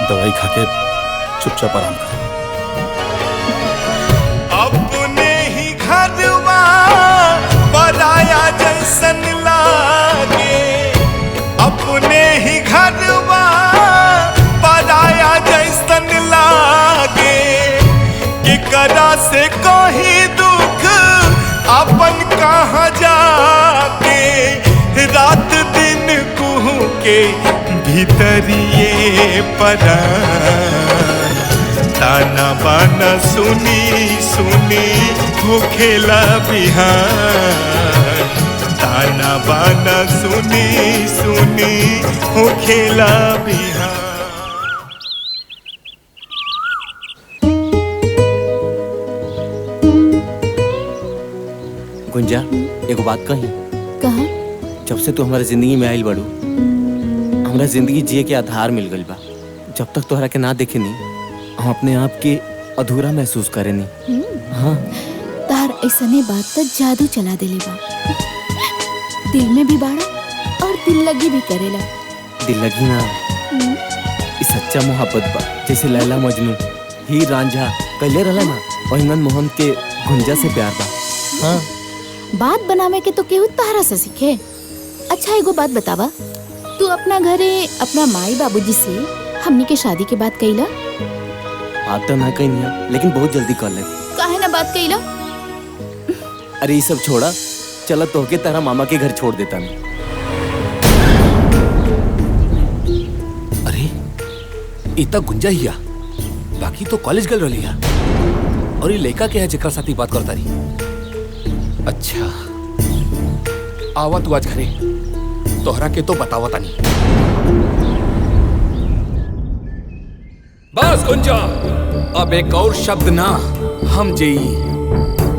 दवाई खा के चुपचाप आराम करो। अपने ही घरवा पराया जैसन लागे, अपने ही घरवा पराया जैसन लागे, कि करा से कोई दुख अपन कहाँ जाके, रात दिन कुहू के भीतरिए परान, ताना बाना सुनी सुनी होखेला बिहान, ताना बाना सुनी सुनी होखेला बिहान। गुंजा, एगो बात कही। कहा? जब से तू हमारे जिंदगी में आइल बड़ू, हमरा जिंदगी जिए के आधार मिल गइल बा। जब तक तोहरा के ना देखे नी, हम अपने आप के अधूरा महसूस करे नी। हाँ, तार ऐसने बात तो जादू चला देले बा। दिल में भी बाड़ा और दिल लगी भी करेला। दिल लगी ना, ई सच्चा मोहब्बत बा। जैसे लैला मजनू, हीर रांझा कहले रहला ना, वही मोहन के गुंजा से प्यार बा। हाँ, बात बनावे के तो केहू तारा से सीखे। अच्छा एगो बात बतावा, तू अपना घरे अपना माई बाबूजी से हमनी के शादी के बात कइला? बात तो ना कही नहीं, लेकिन बहुत जल्दी कर ले। काहे ना बात कइला? अरे ये सब छोड़ा, चला तोहके तारा मामा के घर छोड़ देता नहीं। अरे इतना गुंजा हिया, बाकी तो कॉलेज गल रही है। और ये लड़का के है जेकरा साथी बात करता रही। अच्छा आवा तू आज घरे, तोहरा के तो बतावा तानी। बस गुंजा, अब एक और शब्द ना। हम जेई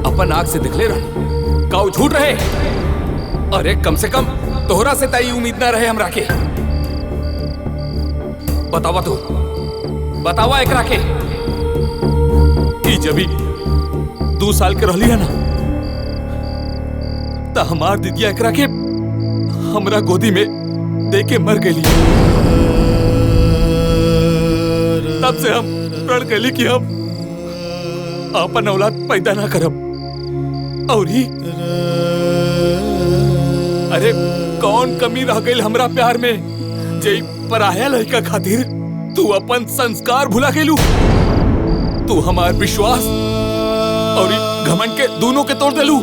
अपन आँख से दिखले रह, काऊ झूठ रहे। अरे कम से कम तोहरा से ताई उम्मीद ना रहे हमरा के। बतावा तू, बतावा एकरा के कि जब 2 साल के रहली है ना, तो हमार दीदिया एकरा के हमरा गोदी में दे के मर गई। तब से हम प्रण कैली कि हम अपन औलाद पैदा ना करब। और ही अरे कौन कमी रह गई हमरा प्यार में जे पराया लड़का खातिर तू अपन संस्कार भुला गेलू। तू हमार विश्वास और घमंड के दोनों के तोड़ देलू।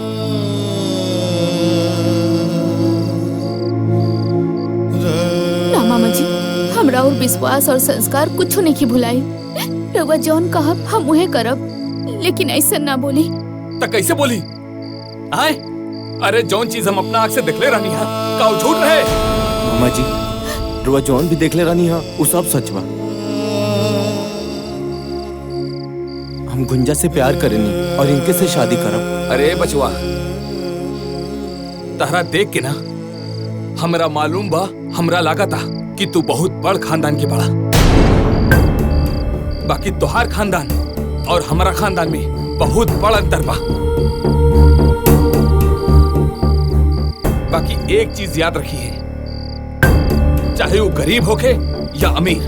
ना मामा जी, हमरा और विश्वास और संस्कार कुछ नहीं की भुलाई। रउआ जौन कहब हम उहे करब, लेकिन ऐसा ना बोली। तो कैसे बोली? आए अरे जौन चीज हम अपना आँख से देखले रहनी है का वो झूठ रहे? मामा जी रुआ जौन भी देखले रहनी है वो सब सच बा। हम गुंजा से प्यार करेनी और इनके से शादी करब। अरे बचवा, तहरा देख के ना हमरा मालूम बा, हमरा लागता कि तू बहुत बड़ खानदान के बड़ा। बाकी तोहार खानदान और हमारा खानदान में बहुत बड़ अंतर बा। बाकी एक चीज याद रखिए, चाहे वो गरीब होके या अमीर,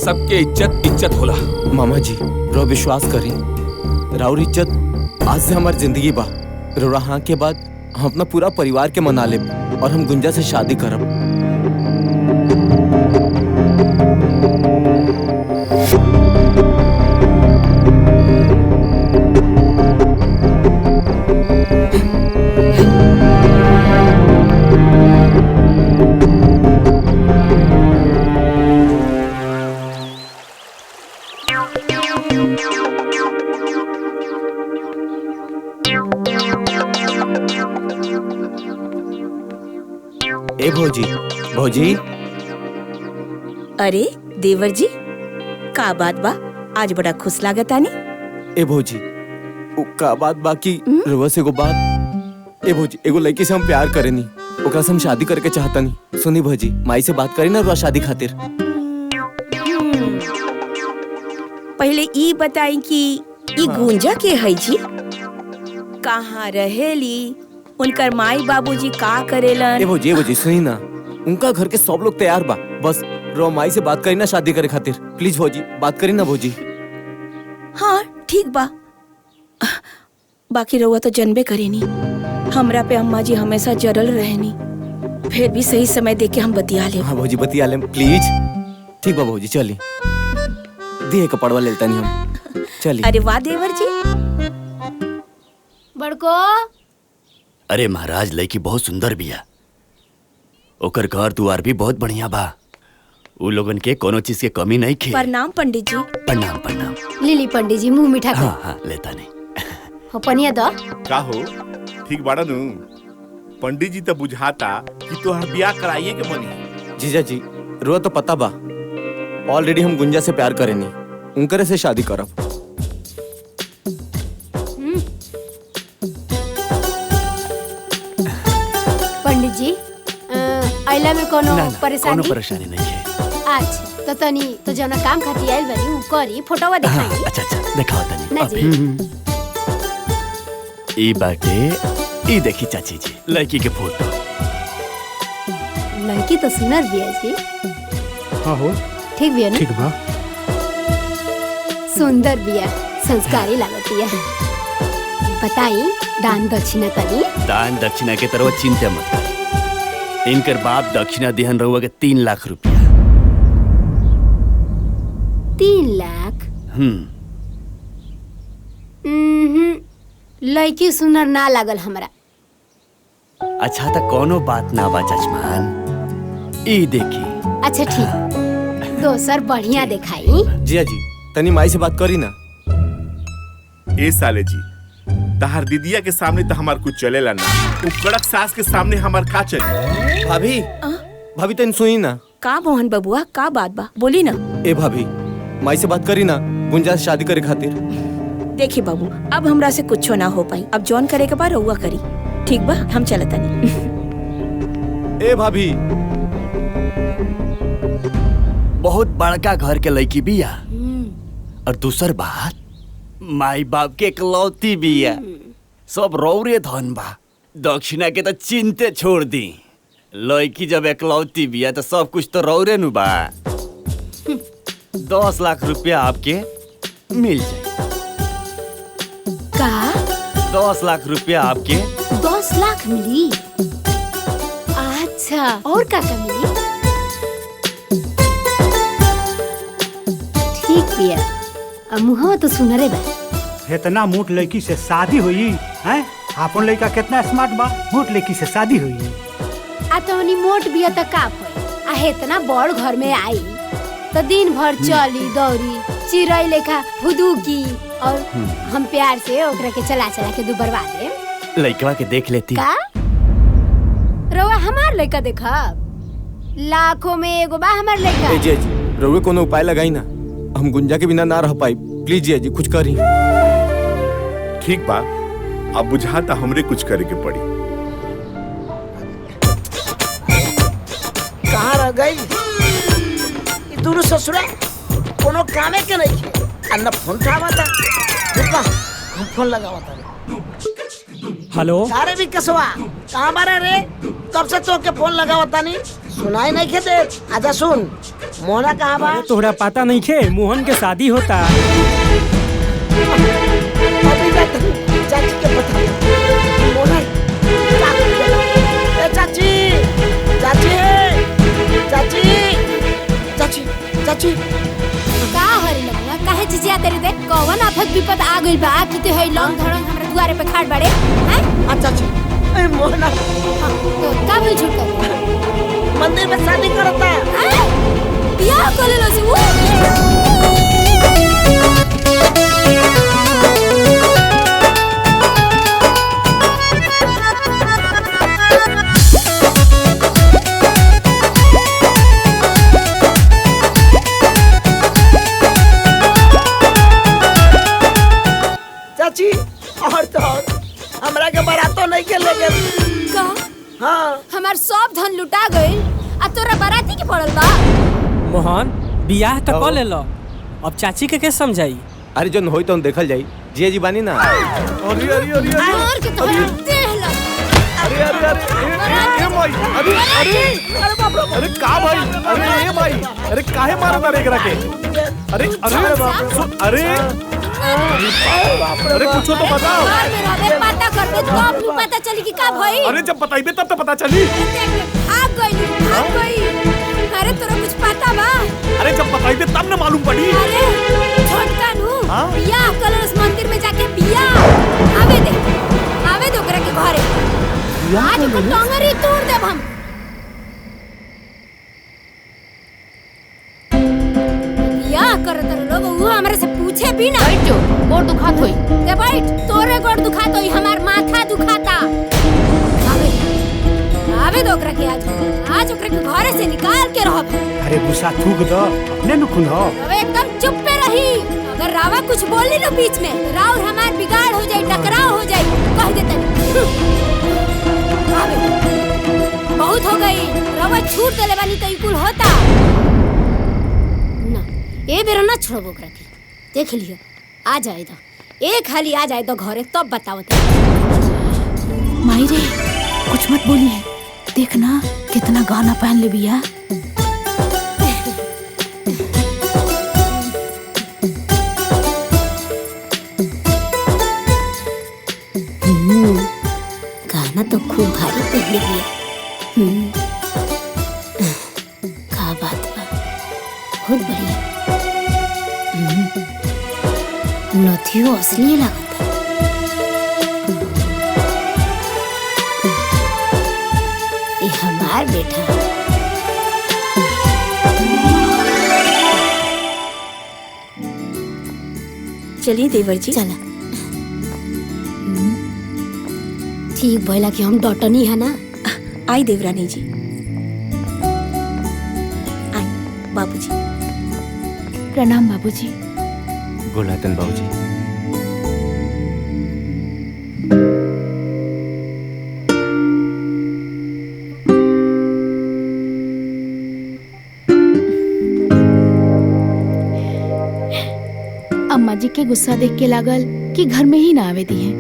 सबके इज्जत इज्जत होला। मामा जी रो विश्वास करी, राउर इज्जत आज से हमारी जिंदगी बा। रोरा हाँ के बाद हम अपना पूरा परिवार के मना लेब और हम गुंजा से शादी करब। ए भौजी, भौजी। अरे देवर जी, का बात बा? आज बड़ा खुश लागत आनी। ए भौजी, उ का बात बाकी रवा से एगो बात। ए भौजी, एगो लड़की से हम प्यार करेनी, ओकरा से हम शादी करके चाहतनी। सुनी भौजी, माई से बात करी ना रुआ शादी खातिर। पहले ई बताई कि ई गुंजा के है जी? कहाँ रहेली? उनकर माई बाबूजी का करेलन? ए भौजी सुनी ना, उनका घर के सब लोग तैयार बा, बस रो माई से बात करी ना शादी करे खातिर। प्लीज भौजी बात करी ना भौजी। हाँ ठीक बा। बाकी रउआ तो जनबे करेनी, हमरा पे अम्मा जी हमेशा जरल रहेनी। फिर भी सही समय देख के हम बतिया ले। हाँ भौजी बतिया ले प्लीज। ठीक बा भौजी, चली दिए कपड़वा लेता नहीं हम, चली। अरे वाह देवर जी। बड़को अरे महाराज, लड़की बहुत सुंदर बिया, ओकर घर दुआर भी बहुत बढ़िया बा। उ लोगन के कोनो चीज के कमी नहीं खे। प्रणाम पंडित जी। प्रणाम प्रणाम। लिली पंडित जी मुंह मीठा कर। हाँ हाँ लेता नहीं। हो पनिया दो। का हो ठीक बाड़ा नु? पंडित जी तो बुझाता कि तोहर ब्याह कराइए के मनी। जीजा जी रुआ तो पता बा, ऑलरेडी हम गुंजा से प्यार करेनी, उनकरे से शादी करब। पंडित जी आइला में कोनो परेशानी? कोनो परेशानी नहीं है। अच्छा तो तनी तो जना काम खाती आइल बनी उ करी, फोटोवा दिखाई। अच्छा अच्छा दिखाओ तनी। ना जी। ई बाटे, ई देखी चाची जी लड़की के फोटो। लड़की तो सुंदर बिया जी। हाँ हो ठीक बिया ना? ठीक बा। सुंदर बिया, संस्कारी लागत बिया। बताई दान दक्षिणा तनी। दान दक्षिणा के तरफ चिंता मत करी। इनकर बाप दक्षिणा दिहन रहुआ के 3 लाख रुपया। 3 लाख? लड़की सुंदर ना लागल हमरा। अच्छा तो कोनो बात ना बा जजमान, ई देखी। अच्छा ठीक, दोसर बढ़िया दिखाई। जिया जी तनी माई से बात करी ना। ए साले जी, तहार दीदिया के सामने तो हमार कुछ चलेला ना, उ कड़क सास के सामने हमार का चली? भाभी भाभी तनी सुनी ना। का मोहन बबुआ, का बात बा? बोली ना। ए भाभी माई से बात करी ना गुंजा से शादी करे खातिर। देखी बाबू, अब हमरा से कुछ ना हो पाई। अब जॉन करे के बाद रउआ करी। ठीक बा, हम चलत नहीं। ए भाभी, बहुत बड़का घर के लड़की बिया, और दूसर बात माई बाप के इकलौती बिया। सब रौरे धन बा। दक्षिणा के तो चिंते छोड़ दी, लड़की जब एकलौती बिया तो सब कुछ तो रौरे नु बा। 10 लाख रुपया आपके मिल जाए। का 10 लाख रुपया आपके 10 लाख मिली? अच्छा, और का मिली? ठीक बिया। अब मुहवा तो सुनरे बा। इतना मोट लड़की से शादी हुई हैं? आपन लड़का कितना स्मार्ट बा, मोट लड़की से शादी हुई। आ तोनी मोट बिया त का होई? आ इतना बड़ घर में आई तो दिन भर चली दौड़ी चिड़ै लेखा फुदूकी और हम प्यार से ओकरा के चला के दुबरवा दे। लड़कवा के देख लेती। का रउआ हमार लड़का देखा? लाखों में एगो बा हमार लड़का। ए जी रउए कोनो उपाय लगाई ना, हम गुंजा के बिना ना रह पाई। प्लीज जी कुछ करी। ठीक बा, अब बुझाता हमरे कुछ करे के पड़ी। कहाँ रह गई दोनों ससुरा? कोनो कामे के नहीं है। अन्ना फोन उठावा था, रुका हम फोन लगावा था। हेलो सारे भी कसवा कहाँ बारे रे? कब से तो के फोन लगावा था नहीं सुनाई नहीं खेते। आजा सुन, मोहना कहाँ बा? तोहरा पता नहीं खे मोहन के शादी होता। अभी जा चाची के बता। मोहना ए चाची चाची चाची चाची चाची का हरी लगला? काहे चिचिया तेरे दे? कौन आफत विपद आ गइल बा कि ते है लंग धड़ंग हमरा दुआरे पे खाड़ बाड़े हैं? अच्छा चाची ए मोहना तो का बोल झूठ कर? मंदिर में शादी करता हैं? बियाह कर ले लो से चाची और तो हमरा के बारातो नहीं के ले गेल का? हाँ हमार सब धन लुटा गइल आ तोरा बाराती के पड़ल बा। मोहन बियाह तो कर ले लो, अब चाची के कैसे समझाई? अरे जन होई तो देखल जाई। जी बानी ना। अरे अरे अरे और के तो देह लग। अरे अरे अरे ए भाई, अरे अरे अरे बाप रे अरे का भाई? अरे ए भाई, अरे काहे मारत रे एकरा के? अरे अरे बाप, अरे अरे कुछ तो बताओ। घर में रहबे पता करते तो अपनी पता चली कि का भई। अरे जब बताइबे तब तो पता चली। भाग गई। अरे तोरा कुछ पता बा? अरे जब बताइबे तब ना मालूम पड़ी। अरे छोटका नु हाँ? बियाह कलश मंदिर में जाके बियाह आवे दे ओकरा के घरे। आज को टंगरी तोड़ देब हम। बियाह करत लोग वो हमरे से पूछे भी ना। बैठ जो, गोड़ दुखात होई। ते बैठ, तोरे गोड़ दुखात होई, हमार माथा दुखाता। आवे दो ओकरा के आज ओकरा के घरे से निकाल के रहब। अरे गुस्सा थूक दो, अपने नु खुन हो। अब एकदम चुप पे रही। अगर रावा कुछ बोली ना बीच में, राव हमार बिगाड़ हो जाए, टकराव हो जाए, कह दे तनी। बहुत हो गई, रावा छूट देले बानी तो कुल होता ना। ए बेरा ना छोड़ो ओकरा के, देख लियो आ जाए तो एक हाली आ जाए तो घरे तब बतावत। माई रे कुछ मत बोली है, देखना कितना गाना पहन ले बिया। गाना तो खूब भारी पहन लिया। का बात बा, बहुत बढ़िया। नथियो असली लगता। ये हमार बेटा। चलिए देवर जी। चला ठीक भइला कि हम डटनी है ना। आई देवरानी जी, आई बाबूजी। प्रणाम बाबूजी। गोलातन बाबूजी। अम्मा जी के गुस्सा देख के लागल कि घर में ही ना आवे दी है,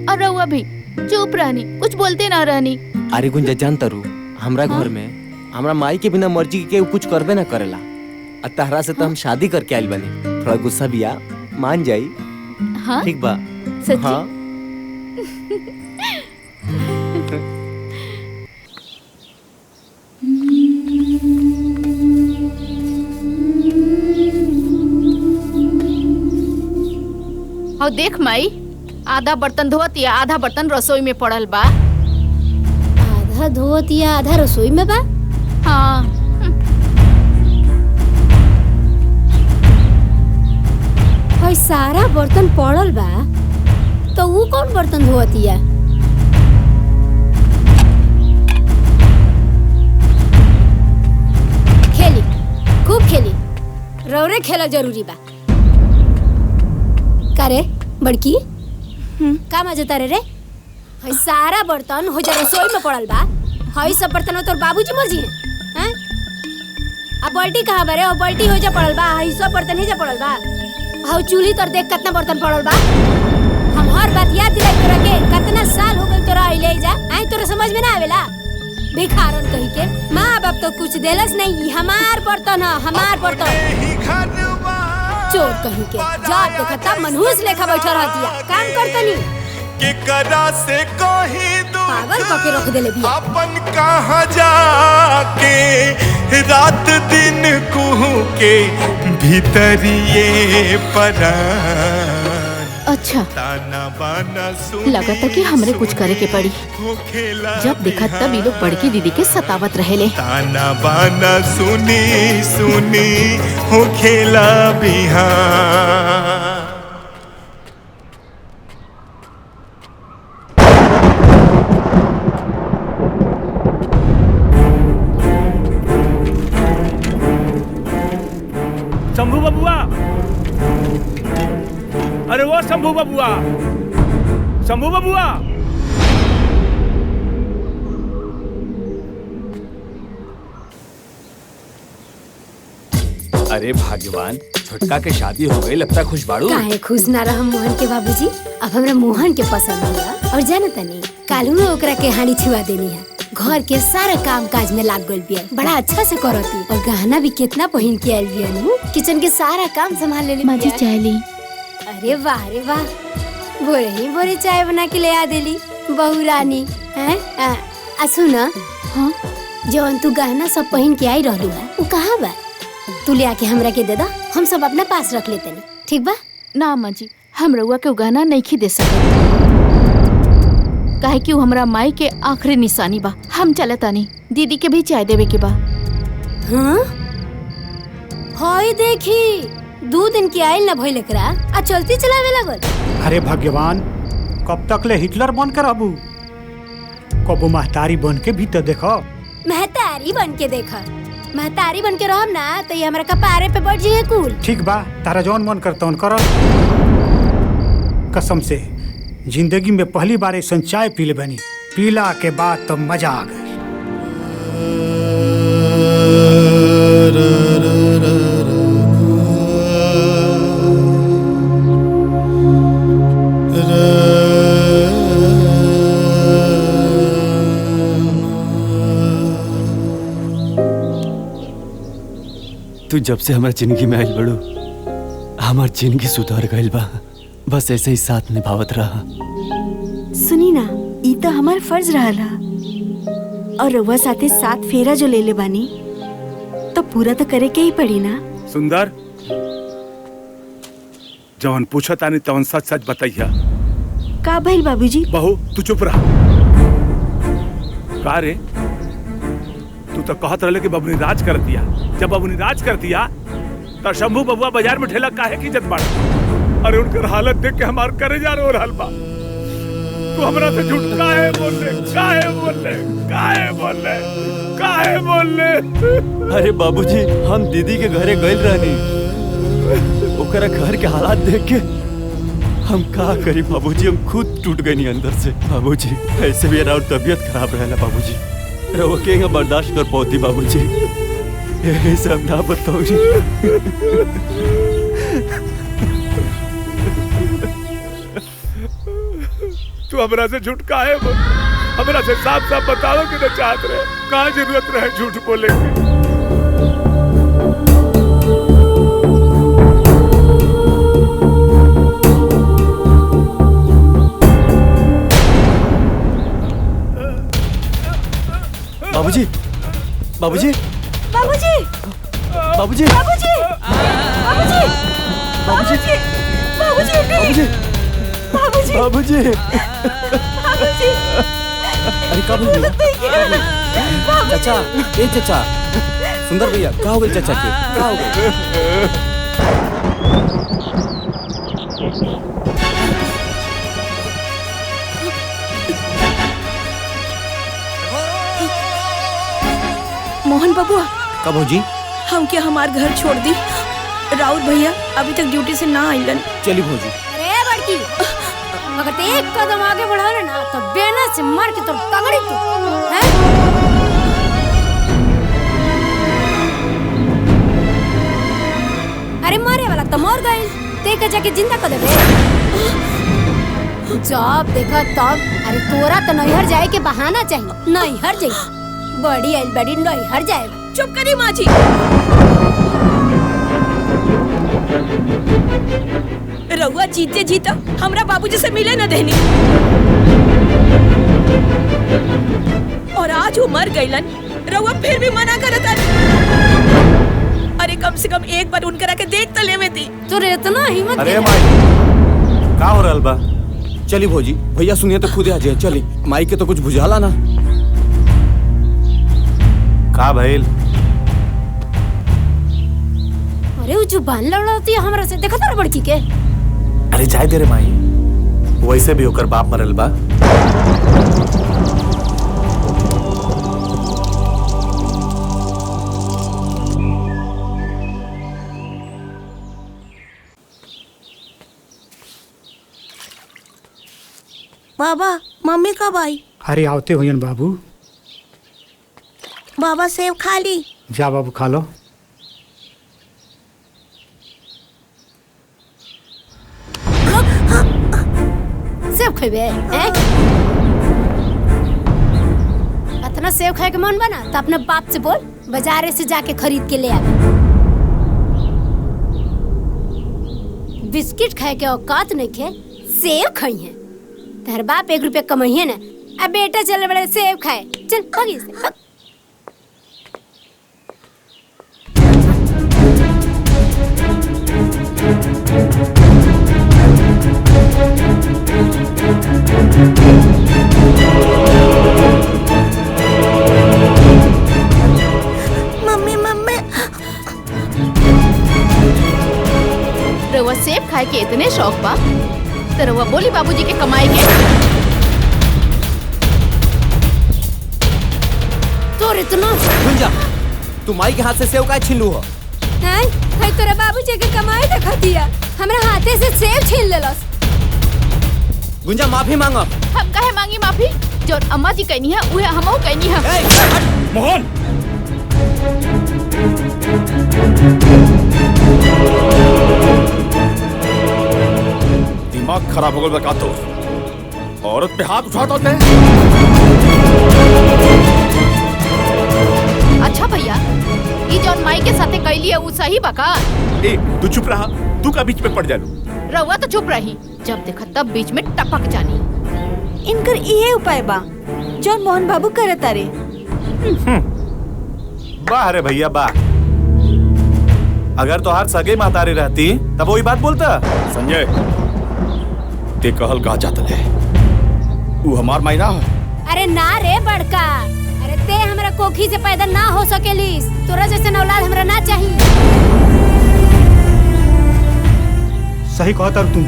और रउआ भी चुप रहनी, कुछ बोलते ना रहनी। अरे गुंजा जानता रू, हमरा घर में हमरा माई के बिना मर्जी के कुछ करबे ना करेला। आ तहरा से तो हम शादी करके आइल बनी। थोड़ा गुस्सा बिया, मान जाई। हाँ? ठीक बा। सच्ची? हाँ। और देख माई, आधा बर्तन धोत या आधा बर्तन रसोई में पड़ल बा। आधा धोत या आधा रसोई में बा? हाँ। भाई सारा बर्तन पड़ल बा तो वो कौन बर्तन धोतिया? खेली, खूब खेली, रौरे खेला जरूरी बा। का रे बड़की? का मजा तारे रे? भाई सारा बर्तन हो जा रसोई में पड़ल बा। हई सब बर्तन तोर बाबूजी मर्जी है, हैं? अब बाल्टी कहाँ बारे? और बाल्टी हो जा पड़ल बा, हई सब बर्तन ही जा पड़ल बा। हाउ चूल्ही तर देख कितना बर्तन पड़ल बा। हम हर बात याद दिलाई तोरा के, कितना साल हो गइल तोरा आइले जा, आई तोरा समझ में ना आवेला? भिखारन कही के माँ बाप तो कुछ देलस नहीं, हमार बर्तन है, हमार बर्तन। चोर कही के जब देखा तब मनहूस लेखा बैठा रहतिया, काम करतनी के करा से कहीं पागल करके रख देले बिया। अपन कहाँ जाके रात दिन कुहू के भीतरिए परान। अच्छा, ताना बाना सुनी लगा था कि हमरे कुछ करे के पड़ी। जब देखा तब ये लोग बड़की दीदी के सतावत रहेले। ताना बाना सुनी सुनी हो खेला बिहान। शंभू बबुआ, अरे वो शंभू बबुआ, शंभू बबुआ। अरे भाग्यवान, छोटका के शादी हो गई, लगता खुश बाड़ू। काहे खुश ना रह मोहन के बाबूजी? अब हमरा मोहन के पसंद होला और जाना तनी कालू में ओकरा के हाड़ी छुआ देनी है। घर के सारा काम काज में लाग गइल बिया, बड़ा अच्छा से करती और गहना भी कितना पहन के आइल बिया नु। किचन के सारा काम संभाल ले माँ जी चाय ली। अरे वाह रे वाह, भोरे ही भोरे चाय बना के ले आ देली बहू रानी हैं। सुना, हाँ जौन तू गहना सब पहन के आई रहलू है वो कहाँ बा? तू ले आके हमरा के दे दा, हम सब अपना पास रख लेते नहीं, ठीक बा? ना माँ जी, हम रउआ के गहना नहीं दे सकते, काहे कि वो हमरा माई के आखिरी निशानी बा। हम चलता नहीं, दीदी के भी चाय देवे के बा। हाँ? हाय देखी, 2 दिन के आइल ना भइल एकरा, आ चलती चलावे लगल। अरे भगवान, कब तक ले हिटलर बन कर रहबू? कबो महतारी बन के भी तो देखो। महतारी बन के देखा, महतारी बन के रहम ना तो ये हमरा कपारे पे बढ़ जाए कुल। ठीक बा, तारा जौन मन करता उन कर। कसम से जिंदगी में पहली बार ऐसा चाय पी ले बनी, पीला के बाद तो मजा आ गई। तू जब से हमारे जिंदगी में आइल बड़ू, हमार जिंदगी सुधर गइल बा। बस ऐसे ही साथ निभावत रहा। सुनी ना, ई तो हमार फर्ज रहला और रउआ साथे 7 फेरा जो ले ले बानी तो पूरा तो करे के ही पड़ी ना। सुंदर, जवन पूछा तानी तवन सच सच बताइया। का भइल बाबूजी? बहू तू चुप रहा। का रे, तू तो कहत रहले कि बबुनी राज कर दिया। जब बबुनी राज कर दिया तो शंभू बबुआ बाजार में ठेला काहे की इज्जत बाड़। अरे उनकर हालत देख के हमार करेजा रो रहल बा। तू हमरा से झूठ काहे बोल ले? काहे बोल ले? काहे बोल ले? काहे बोल ले? अरे बाबूजी, हम दीदी के घरे गइल रहनी, ओकरा घर के हालात देख के हम का करी बाबूजी, हम खुद टूट गए अंदर से। बाबूजी ऐसे भी और तबीयत खराब रहेला बाबूजी, रहो के बर्दाश्त कर पौती बाबूजी, ये सब ना बताओ। तू हमरा से झूठ काहे बोल? हमरा से साफ साफ बताओ कि न चाहत रहे, कहाँ जरूरत रहे झूठ बोले की। बाबूजी बाबूजी बाबूजी बाबूजी बाबूजी बाबूजी बाबूजी बाबूजी बाबूजी बाबूजी बाबूजी अरे का बोल चाचा, ए चाचा, सुंदर भैया का हो गए चाचा के, का हो गए? मोहन बबुआ का भौजी? हम क्या हमार घर छोड़ दी? राउत भैया अभी तक ड्यूटी से ना आइलन। चली भौजी। अरे बड़की, मगर ते एक कदम आगे बढ़ा ना तो बेना से मार के तो तगड़ी तू, हैं? अरे मारे वाला तो मर गए, ते का जाके जिंदा कर देबे। जब देखा तब, अरे तोरा तो नैहर जाए के बहाना चाहिए, नैहर जाए। बड़ी आइल बड़ी नैहर जाए। चुप करी माँ जी। रउआ जीते जीता हमरा बाबूजी से मिले न देनी, और आज वो मर गईलन, रउआ फिर भी मना करता। अरे कम से कम एक बार उनकरा के देख तो लेवे थी। तो इतना हिम्मत अरे माई का हो रहल बा? चली भौजी, भैया सुनिए तो खुदे आ जाए। चली माई के तो कुछ बुझाला ना। का भइल? अरे वो जुबान लड़ाती है हमरा से, देखा तार बड़की के। अरे जाए दे रे माई, वैसे भी होकर बाप मरल बा। बाबा मम्मी कब आई? अरे आवते हुयन बाबू। बाबा सेब खा ली। जा बाबू खा लो। सेब खेबे हैं? इतना सेब खाए के मन बना तो अपने बाप से बोल, बाजारे से जाके खरीद के ले आ। बिस्किट खाए के औकात नहीं खे, सेब खाई है। तेरे बाप 1 रुपया कमाइए ना, अब बेटा चल बड़े सेब खाए। चल भागी से भाग। मम्मी मम्मी रउआ सेब खाए के इतने शौक बा तो रउआ बोली बाबूजी के कमाई के। तोर इतना गुंजा, तू माई के हाथ से सेव काहे छीन लू हो? हैं? है तोरा बाबूजी के कमाई देखा दिया, हमरा हाथे से सेब छीन लेलस। गुंजा माफी मांगो। हम काहे मांगी माफी? जो अम्मा जी कहनी है उहे हमहू कहनी है। मोहन, दिमाग खराब हो गया का तो? औरत पे हाथ उठाता होते हैं? अच्छा भैया, ये जौन माई के साथे कैली है वो सही बका? ए, तू चुप रहा, तू का बीच में पड़ जालू। रउआ तो चुप रही, जब देखा तब बीच में टपक जानी। इनकर इहे उपाय बा जौन मोहन बाबू करत तारे। वाह रे भैया वाह। अगर तोहार सगे मातारी रहती तब वही बात बोलता। संजय, ते कहल कहा जाता है, वो हमार मायना है। अरे ना रे बड़का, अरे ते हमरा कोखी से पैदा ना हो सकेलिस, तोरा जैसे औलाद हमरा ना चाहिए। सही कहता तुम।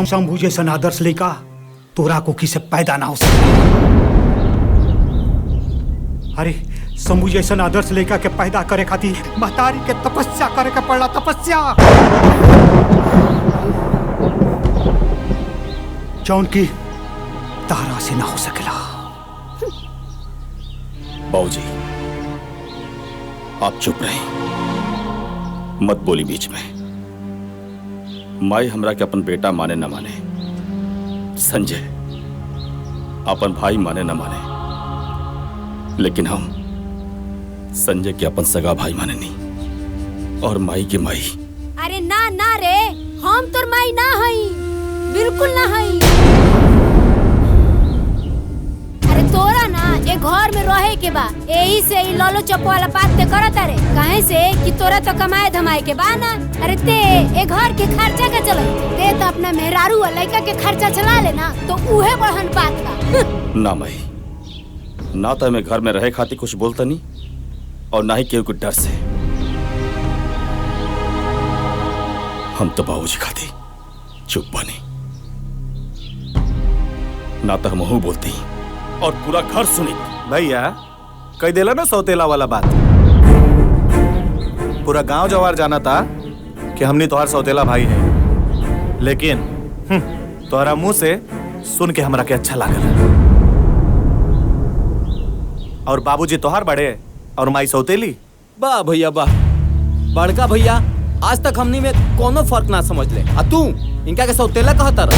शंभू जैसन आदर्श लेका तोरा कोखी से पैदा ना हो सके। अरे शंभू जैसन आदर्श लेका के पैदा करे खातिर महतारी के तपस्या करे के पड़ला, तपस्या जौन की तारा से ना हो सकेला। बाबूजी, आप चुप रहे, मत बोली बीच में। माई हमरा के अपन बेटा माने न माने, संजय अपन भाई माने न माने, लेकिन हम संजय के अपन सगा भाई माने नहीं, और माई के माई। अरे ना ना रे, हम तोर माई ना हई, बिल्कुल ना हई। अरे तोरा ना ए घर में रहे के बा, यही से ई ललो चप्पो वाला बात ते करत रे। काहे से कि तोरा तो कमाए धमाए के बा ना। अरे ते ए घर के खर्चा के चल, ते तो अपना मेहरारू और लड़का के खर्चा चला लेना, तो उहे बढ़न बात बा। ना माई, ना तो मैं घर में रहे खातिर कुछ बोलता नहीं, और ना ही केहू के डर से। हम तो बाबूजी खातिर चुप बने, ना तो हम बोलते ही और पूरा घर सुनी। भैया कह देला ना सौतेला वाला बात। पूरा गांव जवार जाना था कि हमने तोहार सौतेला भाई है, लेकिन तोहरा मुंह से सुन के हमरा के अच्छा लागल। और बाबूजी तोहार बड़े और माई सौतेली। वाह भैया वाह, बड़का भैया आज तक हमनी में कोनो फर्क ना समझ ले, आ तू इनका के सौतेला कहता रह।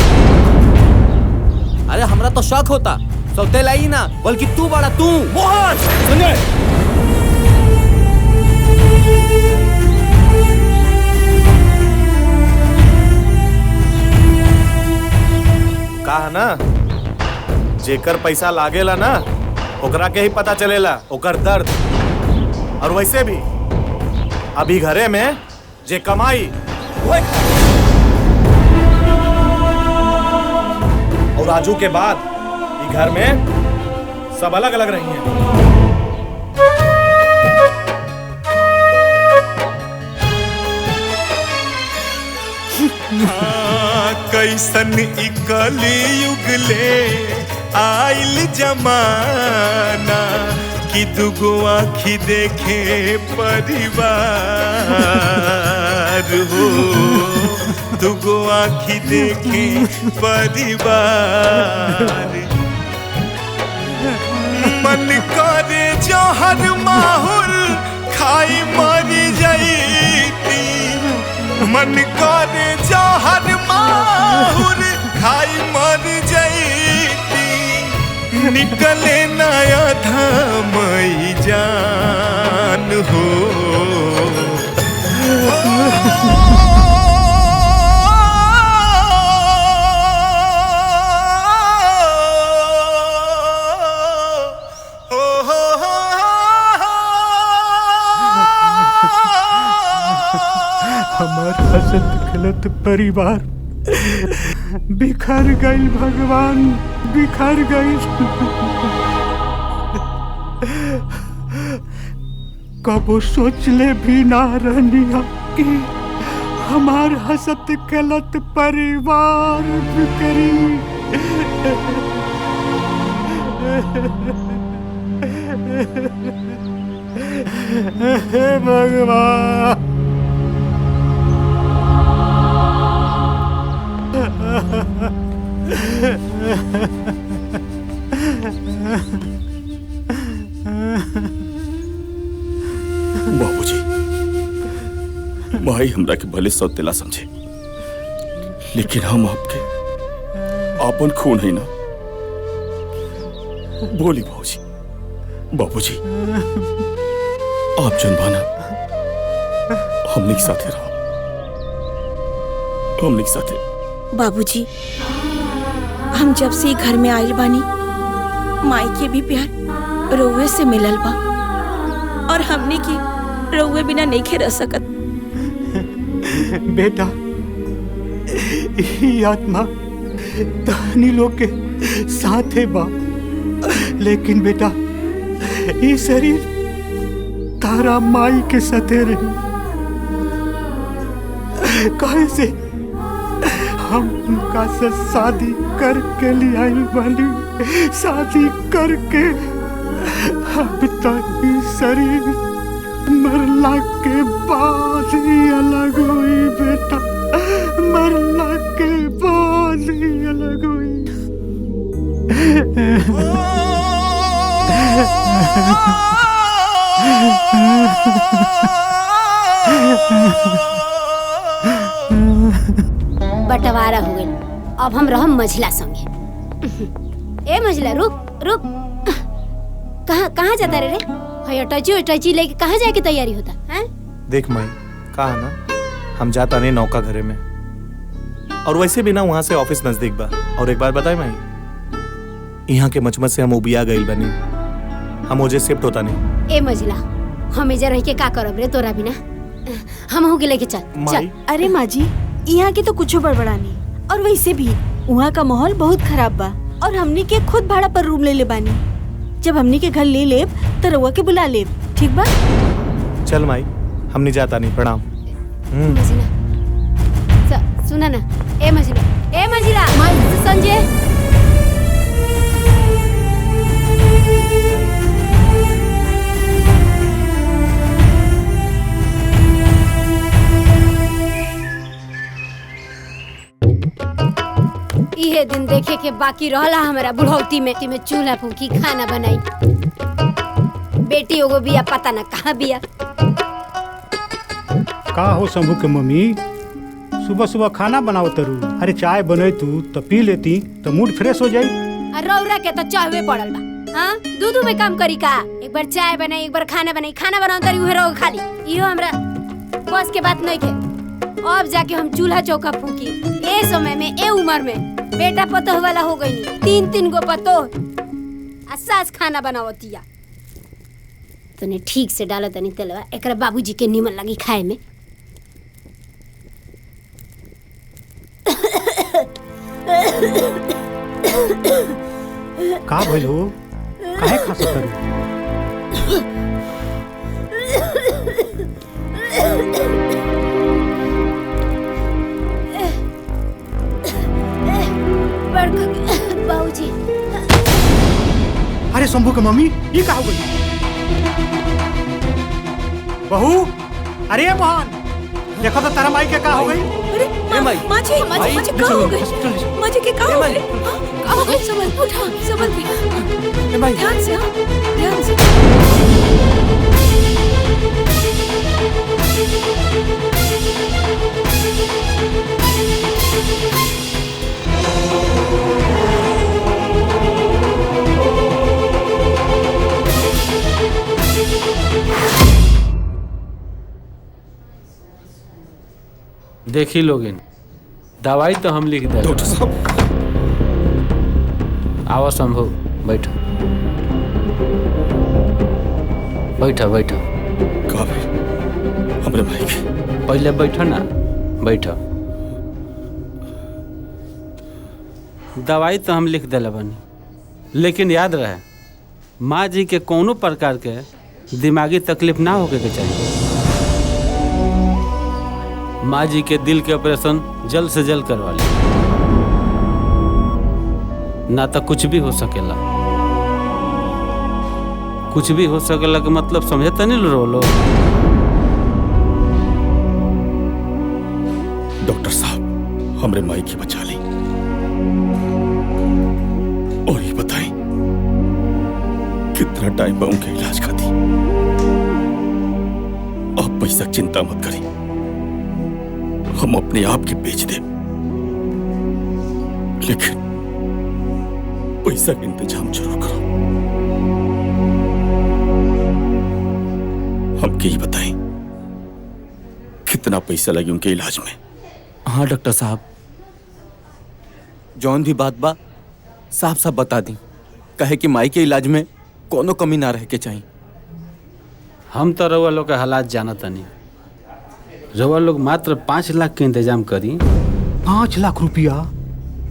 अरे हमरा तो शक होता, सौतेला ही ना बल्कि तू बड़ा तू। मोहन संजय, कहा ना जेकर पैसा लागेला ना ओकरा के ही पता चलेला ओकर दर्द। और वैसे भी अभी घरे में जे कमाई और राजू के बाद घर में सब अलग अलग रही हैं। कैसन इकली युगले आइल जमाना कि दुगो आँखी देखे परिवार हो, दुगो आँखी देखे परिवार। मन करे जहर माहुर खाई मरी जाईती, मन करे जहर माहुर खाई मरी जाईती, निकले नया धामई जान हो। हमार हसत खेलत परिवार बिखर गई, भगवान बिखर गई। कबो सोचले भी ना रहनिया कि हमार हसत खेलत परिवार बिखरी। हे भगवान, बाबूजी, माई हमरा के भले सौतेला समझे, लेकिन हम आपके आपन खून है ना। बोली बाबूजी, बाबूजी आप जनबाना हमने के साथे रहो, हमने के साथे। बाबूजी, हम जब से घर में आइल बानी, माई के भी प्यार रउए से मिलल बा, और हमने की रउए बिना नहीं खे रह सकत। बेटा, ये आत्मा तहनी लोग के साथे बा, लेकिन बेटा ये शरीर तारा माई के साथे रही। कहे से हम उनका से शादी करके ले आइल बानी, शादी करके अब तक शरीर मरला के बाद ही अलग हुई बेटा, मरला के बाद ही अलग हुई। बंटवारा हो गई, अब हम रहम मझिला संगे। ए मझिला रुक रुक। कहाँ कहाँ जाता रे? हय अटैची लेके कहाँ जाए की तैयारी होता है? देख माई, कहा ना हम जाता नहीं नौका घरे में, और वैसे भी ना वहाँ से ऑफिस नजदीक बा। और एक बार बताए माई, यहाँ के मचमच से हम उबिया गइल बनी, हम ओजे शिफ्ट होता नहीं। ए मझिला हम एजा रह के का करब रे तोरा बिना? हम हो के लेके चल चल। अरे माँ जी, यहाँ के तो कुछ बड़बड़ा नहीं, और वैसे भी वहाँ का माहौल बहुत खराब बा, और हमनी के खुद भाड़ा पर रूम ले ले बानी। जब हमनी के घर ले लेब तो रउआ के बुला लेब, ठीक बा? चल माई, हमने जाता नहीं। प्रणाम। सुना ना ए मझिला संजय। इहे दिन देखे के बाकी रहला हमारा बुढ़ौती में चूल्हा फूकी खाना बनाई। बेटी एगो बिया पता न कहाँ बिया। का हो शंभू के मम्मी, सुबह सुबह खाना बनाओ तरू? अरे चाय बने तू तो पी लेती तो मूड फ्रेश हो जाई। रौरा के तो चाहवे पड़ल बा। हाँ दूध में काम करी का? एक बार चाय बनाई, एक बार खाना बनाई, खाना बनाओ तरी उहे रहो खाली। इहो हमरा बस के बात नहीं के। अब जाके हम चूल्हा चौका फूकी। ए समय में ए उम्र में बेटा पतोह वाला हो गई नी, 3 गो पतोह। सास खाना बनावतिया तने ठीक से डालो तनी तेलवा, एकरा बाबूजी के निमन लगी खाए में। का भइल हो? काहे खास करू? बाबूजी। अरे शंभू के मम्मी, ये का हो गई? बहू, अरे मोहन, देखो तो तारा माई के का हो गई? अरे माँ जी का हो गई? माँ जी के का हो गई? का हो गई? संभल के ध्यान से, ध्यान से। देखी लोगिन, दवाई तो हम लिख दे। डॉक्टर साहब, आओ शंभू, बैठो बैठो बैठो। का भाई हमरे भाई के? पहले बैठो ना, बैठो। दवाई तो हम लिख देले बनी, लेकिन याद रहे माँ जी के कोनो प्रकार के दिमागी तकलीफ ना होके के चाहिए। माँ जी के दिल के ऑपरेशन जल्द से जल्द करवा ले, ना तो कुछ भी हो सकेला। कुछ भी हो सकेला के मतलब समझते नहीं लो। डॉक्टर साहब, हमरे माई की बचा ली, और ये बताएं कितना टाइम बा उनके इलाज का दी। आप पैसा चिंता मत करें, हम अपने आप के बेच दे, लेकिन पैसा का इंतजाम जरूर करो। हमके ये बताएं कितना पैसा लगे उनके इलाज में? हाँ डॉक्टर साहब, जौन भी बात बा साफ साफ बता दी, कहे कि माई के इलाज में कोनो कमी ना रह के चाहिए। हम तो रउआ लोग के हालात जानत नहीं। रउआ लोग मात्र 5 लाख के इंतजाम करी। 5 लाख रुपया?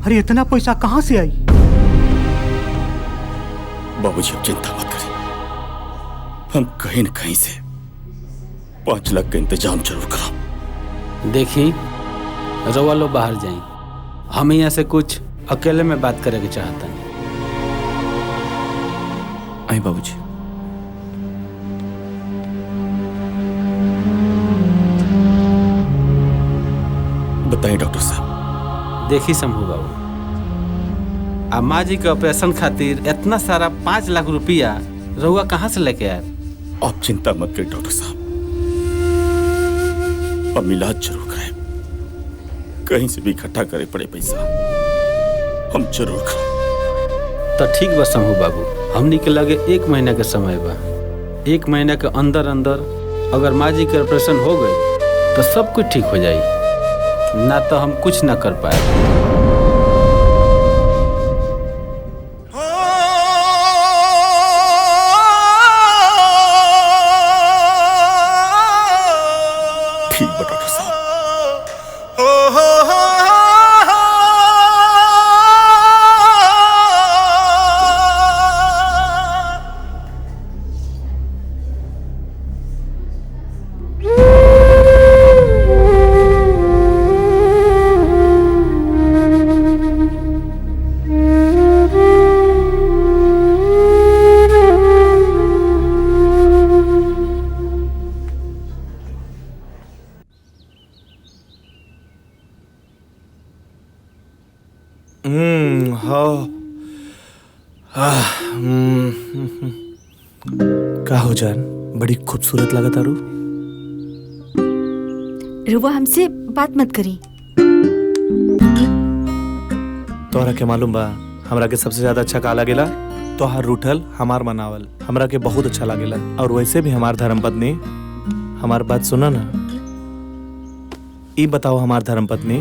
अरे इतना पैसा कहाँ से आई? बाबूजी, अब चिंता मत करें, हम कहीं न कहीं से 5 लाख का इंतजाम जरूर करो। देखी, रउआ लोग बाहर जाई, हम यहाँ से कुछ अकेले में बात करे के चाहता नहीं। आई बाबूजी। बताएं डॉक्टर साहब। देखी शंभू बाबू, आ माँ जी के ऑपरेशन खातिर इतना सारा 5 लाख रुपया रउआ कहाँ से लेके आए? आप चिंता मत करें डॉक्टर साहब, हम इलाज जरूर कराए। कहीं से भी इकट्ठा करे पड़े पैसा हम जरूर कराए। तो ठीक बा शंभू बाबू, हमनी के लगे 1 महीना के समय बा। 1 महीना के अंदर अंदर अगर माँ जी के ऑपरेशन हो गई तो सब कुछ ठीक हो जाई, ना तो हम कुछ ना कर पाए। ठीक बा डॉक्टर साहब। का हो जान, बड़ी खूबसूरत लगा तारू। रुआ हमसे बात मत करी। तोहरा के मालूम बा हमरा के सबसे ज्यादा अच्छा का लागेला? तोहार रूठल हमार मनावल हमरा के बहुत अच्छा लागेला। और वैसे भी हमार धर्मपत्नी, हमार बात सुना ना। ई बताओ हमार धर्मपत्नी,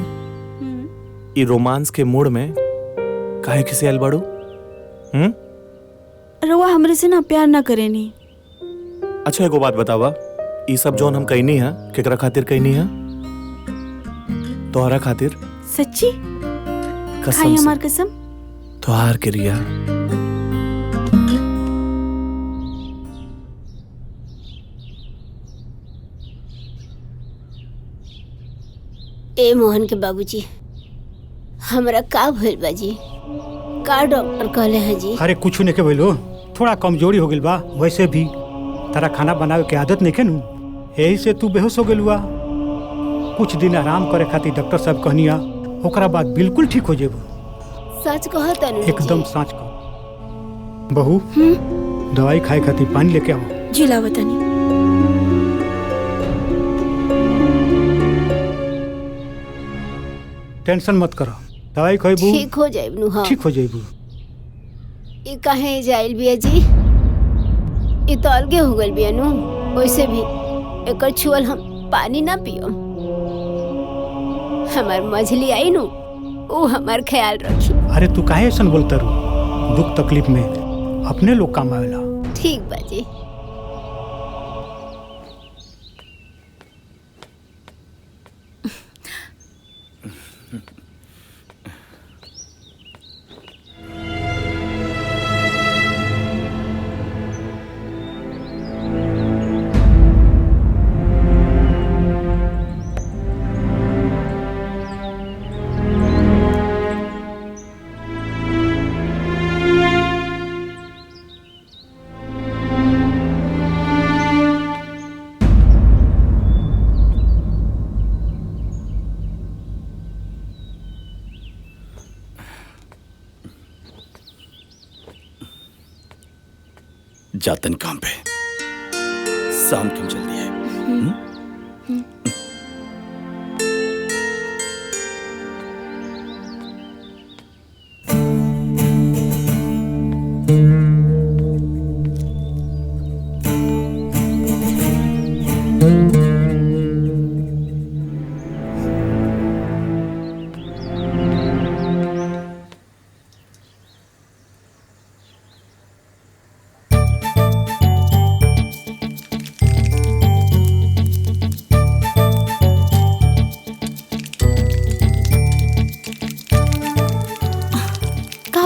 ई रोमांस के मूड में काहे किसी आइल बाड़ू? रुआ हमरे से ना प्यार ना करेनी। अच्छा एगो बात बतावा, ई सब जोन हम कहनी है केकरा खातिर कहनी है? तोहरा खातिर। सच्ची? कसम खाई से। हमार कसम। तोहार के रिया। ए मोहन के बाबूजी, हमरा का भइल बा जी? का डॉक्टर कहले हैं जी? अरे कुछ नहीं के भइलो, थोड़ा कमजोरी हो गइल बा। वैसे भी तारा खाना बनावे के आदत नहीं नु, यही से तू बेहोश हो गइल बा। कुछ दिन आराम करे खातिर डॉक्टर साहब कहनिया, ओकरा बाद बिल्कुल ठीक हो जेबो। सच कहता नु? एकदम सच कह। बहू, दवाई खाए खातिर पानी लेके आओ। जी लावतानी। टेंशन मत करो, दवाई खइबू ठीक हो जाइब नु। हाँ ठीक हो जाइबू। ई काहे जाइल बिया जी? ई तो अलगे हो गइल बिया नु। वैसे भी एकर छुअल हम पानी ना पियम। हमार मझली आई नु, वो हमार ख्याल रखी। अरे तू काहे ऐसा बोलता रू? दुख तकलीफ में अपने लोग काम आवेला। ठीक बाजी। जातन काम पे, शाम क्यों जल्दी है?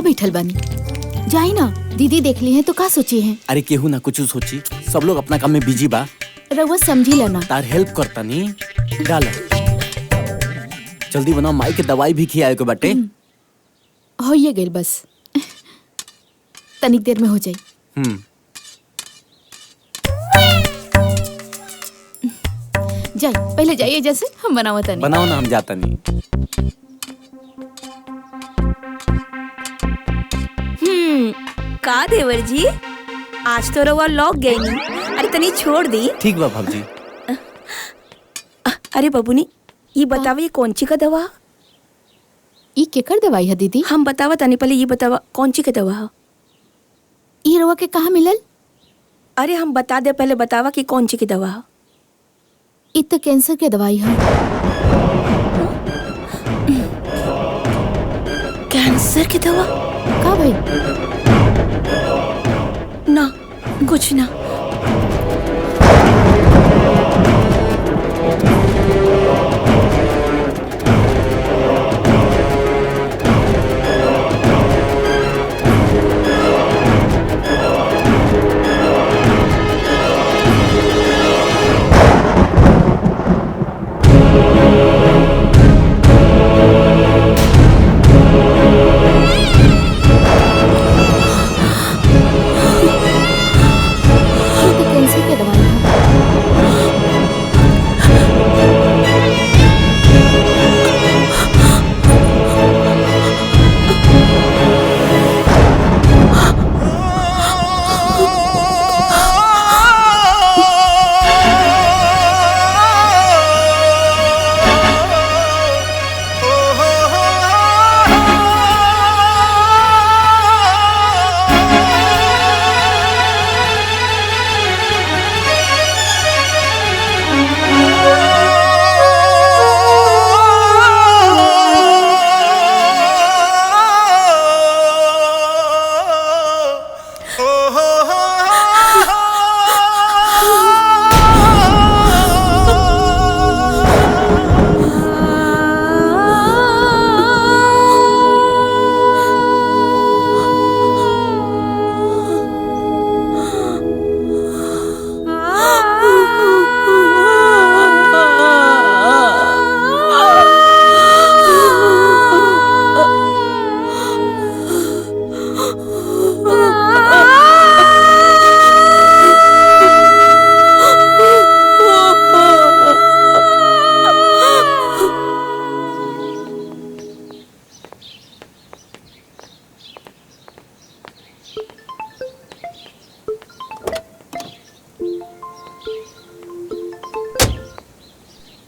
बैठल बानी, जाई ना। दीदी देख ली है तो का सोची है? अरे केहू ना कुछ सोची, सब लोग अपना काम में बिजी बा। रउआ समझी लेना। तार हेल्प करता नी। डालो जल्दी बनाओ, माई के दवाई भी खियाए के बाटे। हो ये गेल बस, तनिक देर में हो जाई। जाई, पहले जाइए जैसे हम बनावा तनी। बनाओ ना, हम जाता नहीं। का देवर जी, आज तो रउआ लौक गई नहीं। अरे तनी छोड़ दी। ठीक बा भाभी। अरे बबुनी, ये बतावा ये कौन ची का दवा? ये केकर दवाई है दीदी? हम बतावा तनी, पहले ये बतावा कौन ची का दवा है? ई रउआ के कहाँ मिलल? अरे हम बता दे, पहले बतावा कि कौन ची की दवा है। ई तो कैंसर के दवाई है। कैंसर की दवा? का भाई? ना कुछ ना।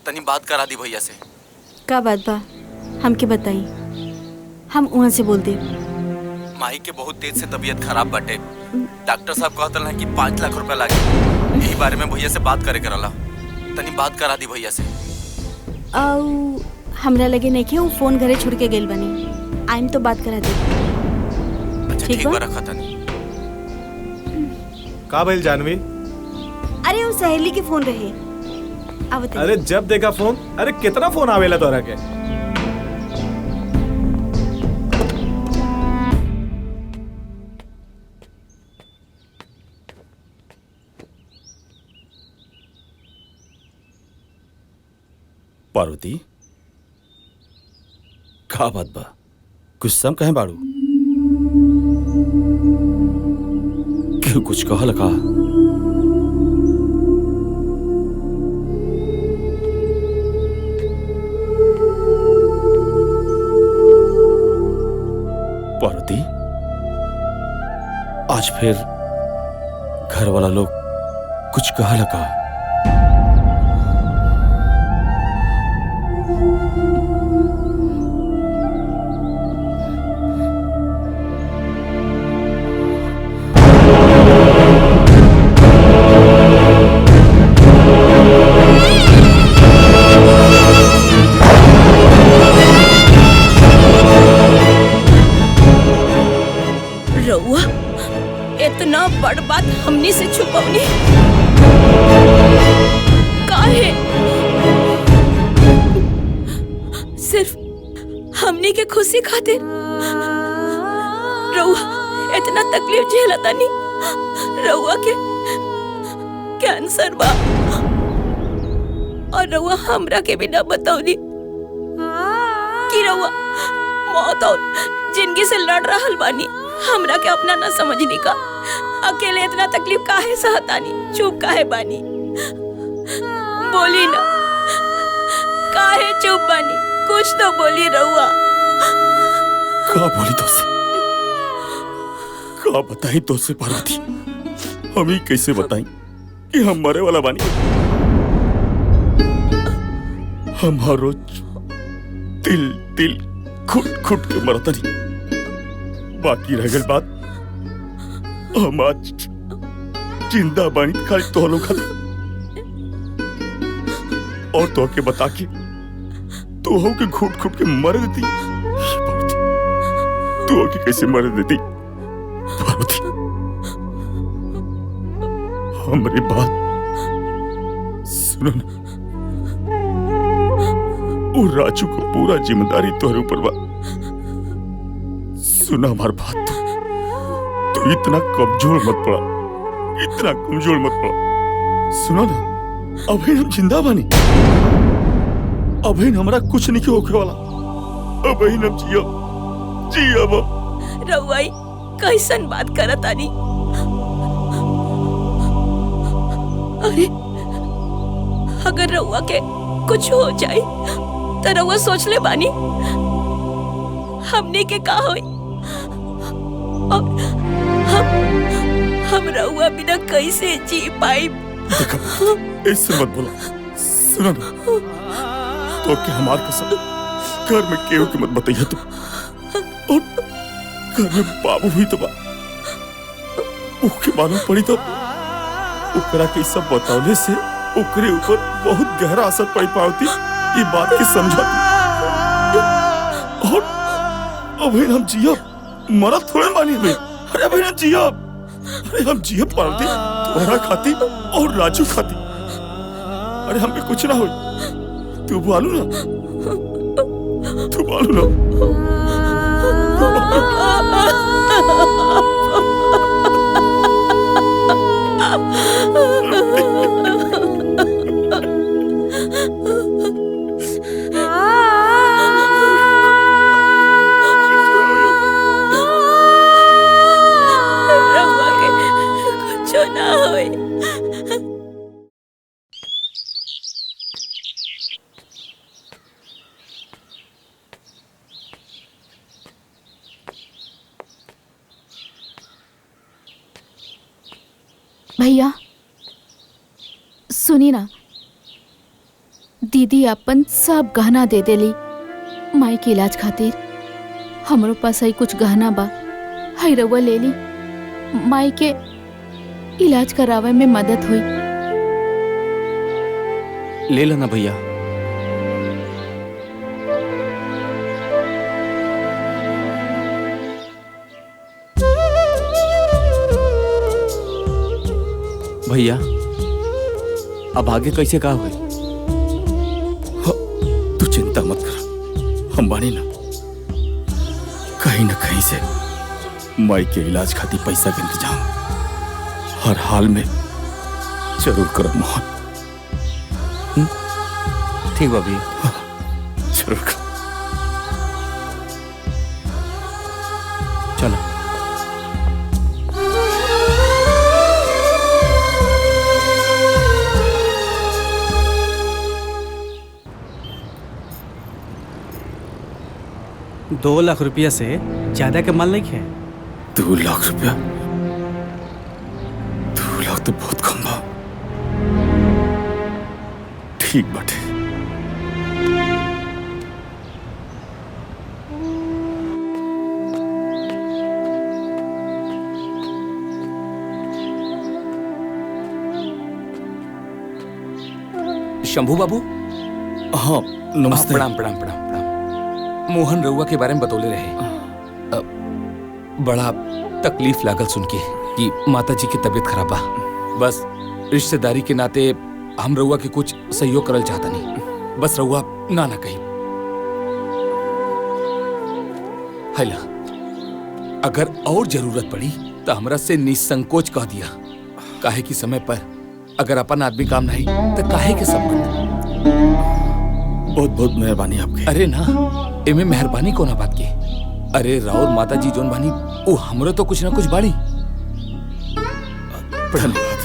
तनी बात करा दी भैया से। का बात बा? हमके बताई, हम वहाँ से बोल दे। माही के बहुत तेज से तबीयत खराब बाटे। डॉक्टर साहब कहतल हैं कि 5 लाख रुपया लागे। यही बारे में भैया से बात करे करला। तनी बात करा दी भैया से। आउ हमरा लगे नहीं कि वो फोन घरे छोड़ के गेल बनी। आइम तो बात करा दे। अच्छा ठीक बा, रखा तनी। का भइल जानवी? अरे वो सहेली के फोन रहे। अरे जब देखा फोन, अरे कितना फोन आवेला तोरा के? पार्वती, का बात बा? गुस्सा कहे बाड़ू? क्यों कुछ कहल का? पार्वती, आज फिर घर वाला लोग कुछ कहा लगा? इतना बड़ बात हमनी से छुपौनी काहे? सिर्फ हमनी के खुशी खातिर रउआ इतना तकलीफ झेलतानी। रउआ के कैंसर बा और रउआ हमरा के भी ना बताउनी कि रउआ मौत और जिंदगी से लड़ रहल बानी। हमरा के अपना ना समझनी का। अकेले इतना तकलीफ काहे सहतानी? चुप काहे बानी? बोली ना, काहे चुप बानी? कुछ तो बोली रउआ। का बोली तो से? का बताई तो से पार्वती? हम ही कैसे बताई कि हम मरे वाला बानी? हमारो दिल दिल खुट खुट के मरता नहीं। बाकी रह गई बात हम आज जिंदा बानी खाली तोहलो खातिर और तो के बता के तू हो के घुट घुट के मर देती। तू हो के कैसे मर देती पार्वती? हमारी बात सुनो ना। वो राजू को पूरा जिम्मेदारी तोहरे ऊपर बा। सुना हमारी बात, तू इतना कमजोर मत पड़ा, इतना कमजोर मत पड़ा। सुनो ना, अभी हम जिंदा बानी, अभी हमारा कुछ नहीं होके वाला, अभी हम जियो जियो। रउआई कैसन बात करत आनी? अरे अगर रउआ के कुछ हो जाए तो रउआ सोच ले बानी हमने के का होई? और हम रउआ बिना कैसे जी पाई? ऐसे मत बोला। सुनो ना, तो क्या हमारे कसम घर में केहू की मत बताइए तुम, और घर में बाबू हुई तो उसके मालूम पड़ी तो ओकरा के सब बतावले से ओकरे ऊपर बहुत गहरा असर पड़ पाती। ये बात की समझा और अभी हम जिया मरा थोड़े मानी में। अरे अभी हम जिया, अरे हम जिया पाती तुम्हारा खाती और राजू खाती। अरे हम भी कुछ ना हो, तू बोलू ना, तू बोलू ना। भैया सुनी ना, दीदी अपन सब गहना दे देली माई के इलाज खातिर। हमरो पास ही कुछ गहना बा, हई रउआ ले ली, माई के इलाज करावे में मदद हुई। ले लेना भैया। भैया अब आगे कैसे का हुई? तू चिंता मत कर, हम बानी ना, कहीं से माई के इलाज खातिर पैसा का इंतजाम हर हाल में जरूर करब मोहन। ठीक बा भैया, जरूर कर। चलो। ₹2 लाख से ज्यादा का माल नहीं है। 2 लाख रुपया? 2 लाख तो बहुत कम बा। ठीक बाटे। शंभू बाबू। हाँ नमस्ते। प्रणाम प्रणाम प्रणाम प्रणाम। मोहन रउआ के बारे में बतौले रहे। बड़ा तकलीफ लागल सुन के कि माता जी की तबीयत खराब बा। बस रिश्तेदारी के नाते हम रउआ के कुछ सहयोग करल चाहता नहीं। बस रउआ ना कही। हैला, अगर और जरूरत पड़ी तो हमरा से निसंकोच कह दिया। काहे की समय पर अगर अपन आदमी काम नहीं तो काहे के संबंध। बहुत बहुत मेहरबानी आपकी। अरे ना, एमे मेहरबानी कोना बात की। अरे राउर माता जी जोन बानी वो हमरो तो कुछ ना कुछ बाड़ी। धन्यवाद।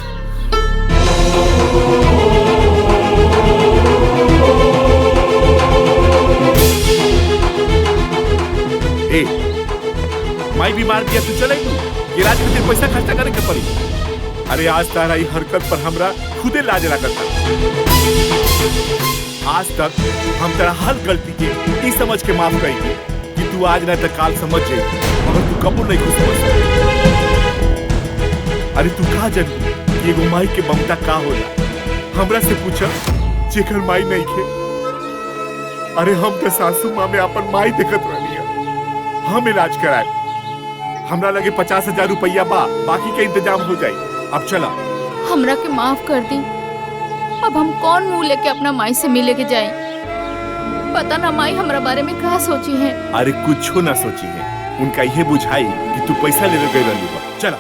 ए, माई बीमार दिया तू चले तू इलाज के पैसा खर्चा करे के पड़ी। अरे आज तारा ई हरकत पर हमरा खुदे लाज लागत। आज तक हम तेरा हर गलती के ई समझ के माफ करी थी कि तू आज न तो काल समझ जाए, मगर तू कबूल नहीं खुश समझ। अरे तू कहा जानी कि एगो माई के ममता का होला? हमरा से पूछा जेकर माई नहीं खे। अरे हम तो सासू माँ में अपन माई देखत रहनी है। हम इलाज कराए, हमरा लगे 50,000 रुपया बाकी का इंतजाम हो जाए। अब चला। हमरा के माफ कर दी। अब हम कौन मुंह लेके अपना माई से मिले के जाए? पता ना माई हमरा बारे में क्या सोची है। अरे कुछ ना सोची है, उनका ये बुझाई कि तू पैसा ले गई रही बा। चला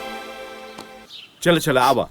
चला चला आवा।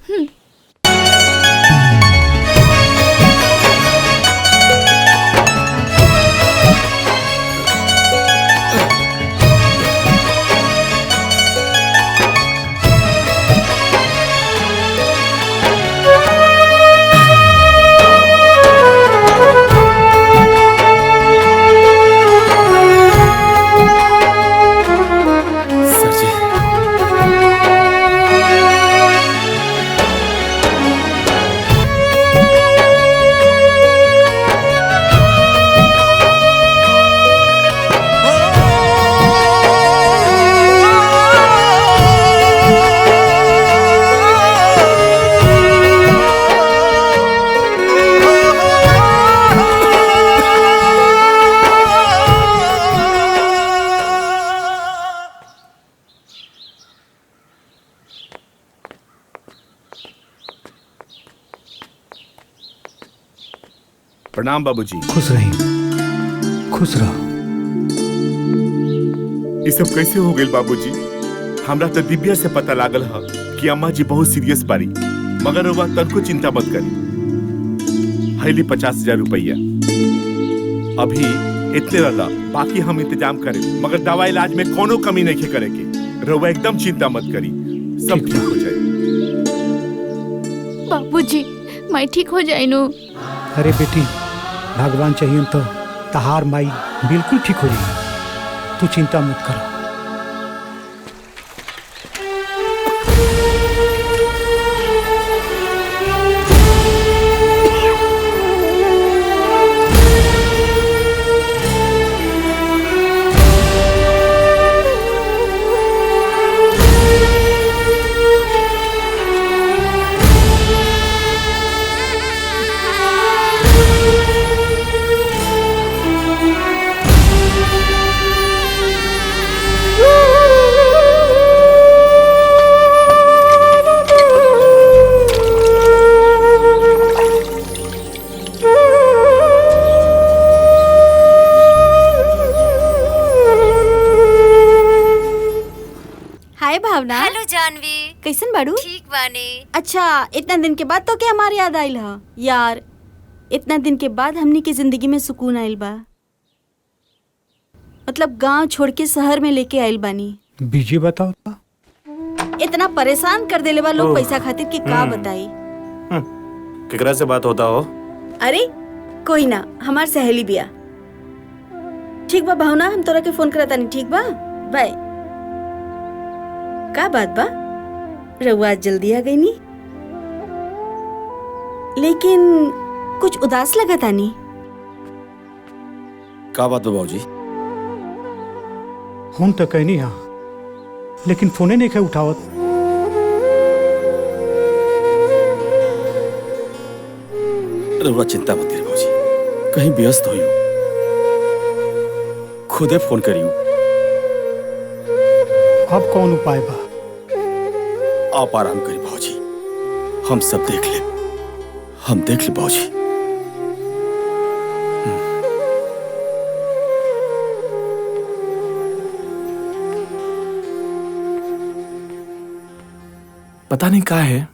प्रणाम बाबूजी। खुश रही, खुश रहो। ये सब कैसे हो गए बाबूजी? हमरा तो दिव्या से पता लागल है कि अम्मा जी बहुत सीरियस बारी, मगर वह तनको चिंता मत करी। हैली 50,000 रुपया अभी इतने रहा, बाकी हम इंतजाम करें, मगर दवा इलाज में कोनो कमी नहीं करे के। रहुआ एकदम चिंता मत करी, सब ठीक हो जाए। बाबूजी मैं ठीक हो जाए नु। अरे बेटी, भगवान चाहिए तो तहार माई बिल्कुल ठीक हो जाएगी, तू चिंता मत कर। हेलो जानवी, कैसन बाड़ू? ठीक बानी। अच्छा, इतना दिन के बाद तो क्या हमारी याद आइल है? यार इतना दिन के बाद हमनी की जिंदगी में सुकून आइल बा। मतलब गांव छोड़ के शहर में लेके आइल बानी। बीजी बताओ। इतना परेशान कर देले बा लोग पैसा खातिर कि का बताई। केकरा से बात होता हो? अरे कोई ना, हमार सहेली बिया। ठीक बा भावना, हम तोरा के फोन करता नहीं। ठीक बा, बाय। का बात बा? रउआ आज जल्दी आ गई नी, लेकिन कुछ उदास लगा तानी। का बात बा बाबूजी? फोन तो कहनी हा, लेकिन फोने नहीं उठावत। रउआ चिंता मत करिए बाबूजी, कहीं व्यस्त होइयो, खुदे फोन करियो। अब कौन उपाय बा? आप आराम करिए बाबूजी, हम सब देख ले, हम देख ले बाबूजी। पता नहीं का है,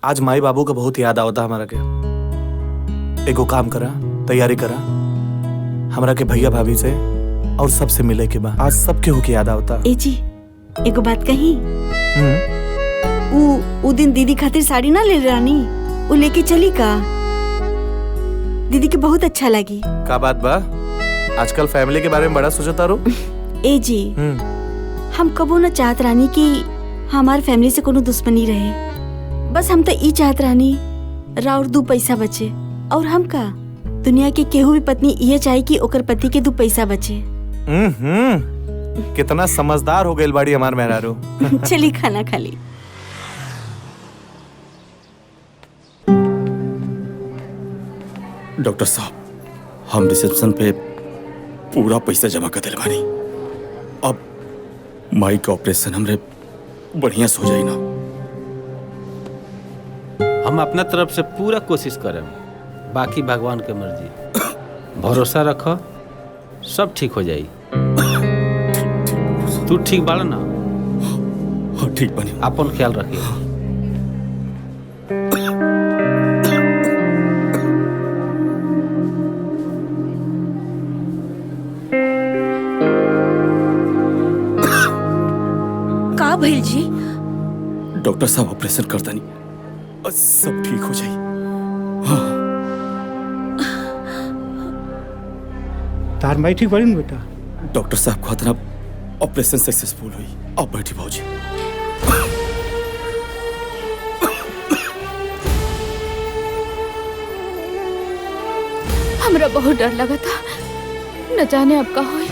आज माई बाबू का बहुत याद आवता हमारा के। एगो काम करा, तैयारी करा, हमरा के भैया भाभी से और सबसे मिले के बाद आज सबके हो के याद आवता। ए जी, एगो बात कही। उ दिन दीदी खातिर साड़ी ना ले रानी, उ लेके चली का? दीदी के बहुत अच्छा लगी। का बात बा? आजकल फैमिली के बारे में बड़ा सोचता रो। ए जी, हम कबो न चाहत रानी कि हमार फैमिली से कोनो दुश्मनी रहे। बस हम तो ई चाहत रानी राउर 2 पैसा बचे, और हम का दुनिया के केहू भी पत्नी ये चाहे कि ओकर पति के 2 पैसा बचे। कितना समझदार हो गई बाड़ी हमार मेहरारू। चली खाना खा ली। डॉक्टर साहब, हम रिसेप्शन पे पूरा पैसा जमा कर दिल बानी। अब माई का ऑपरेशन हमरे बढ़िया से हो जाई ना। हम अपना तरफ से पूरा कोशिश करें, बाकी भगवान के मर्जी। भरोसा रखो, सब ठीक हो जाई। तू ठीक बाड़ा ना? हाँ ठीक बनी। अपन ख्याल रखिए। का भइल जी? डॉक्टर साहब ऑपरेशन करता नहीं, बस सब ठीक हो जाई। तार माई ठीक बड़ी बेटा? डॉक्टर साहब को इतना ऑपरेशन सक्सेसफुल हुई। आप बैठी भाजी। हमरा बहुत डर लगा था, न जाने अब का होई।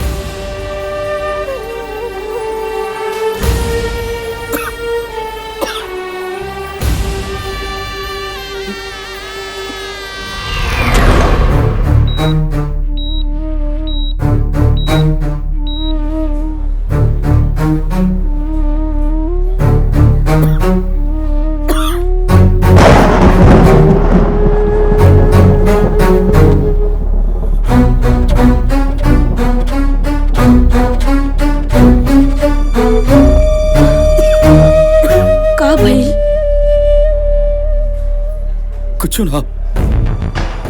कुछ ना,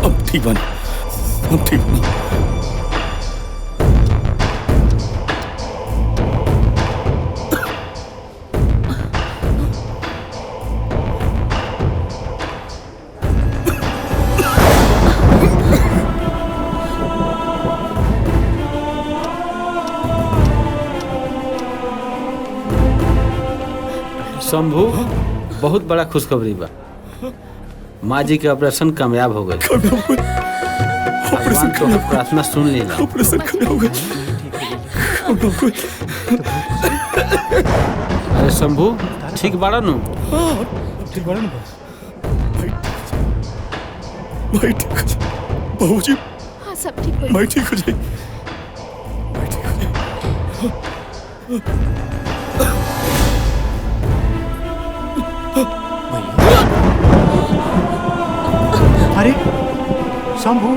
अब ठीक बनी, अब ठीक बनी। शंभू, बहुत बड़ा खुशखबरी बा। माँ जी के ऑपरेशन कामयाब हो गए। भगवान तो प्रार्थना सुन लेना। ऑपरेशन कामयाब हो गए। अरे शंभू, ठीक बाड़ा नु? ठीक बाड़ा नु? भाई ठीक हो जाए। बाबूजी, हाँ सब ठीक हो भाई ठीक हो जाए। अरे शंभू,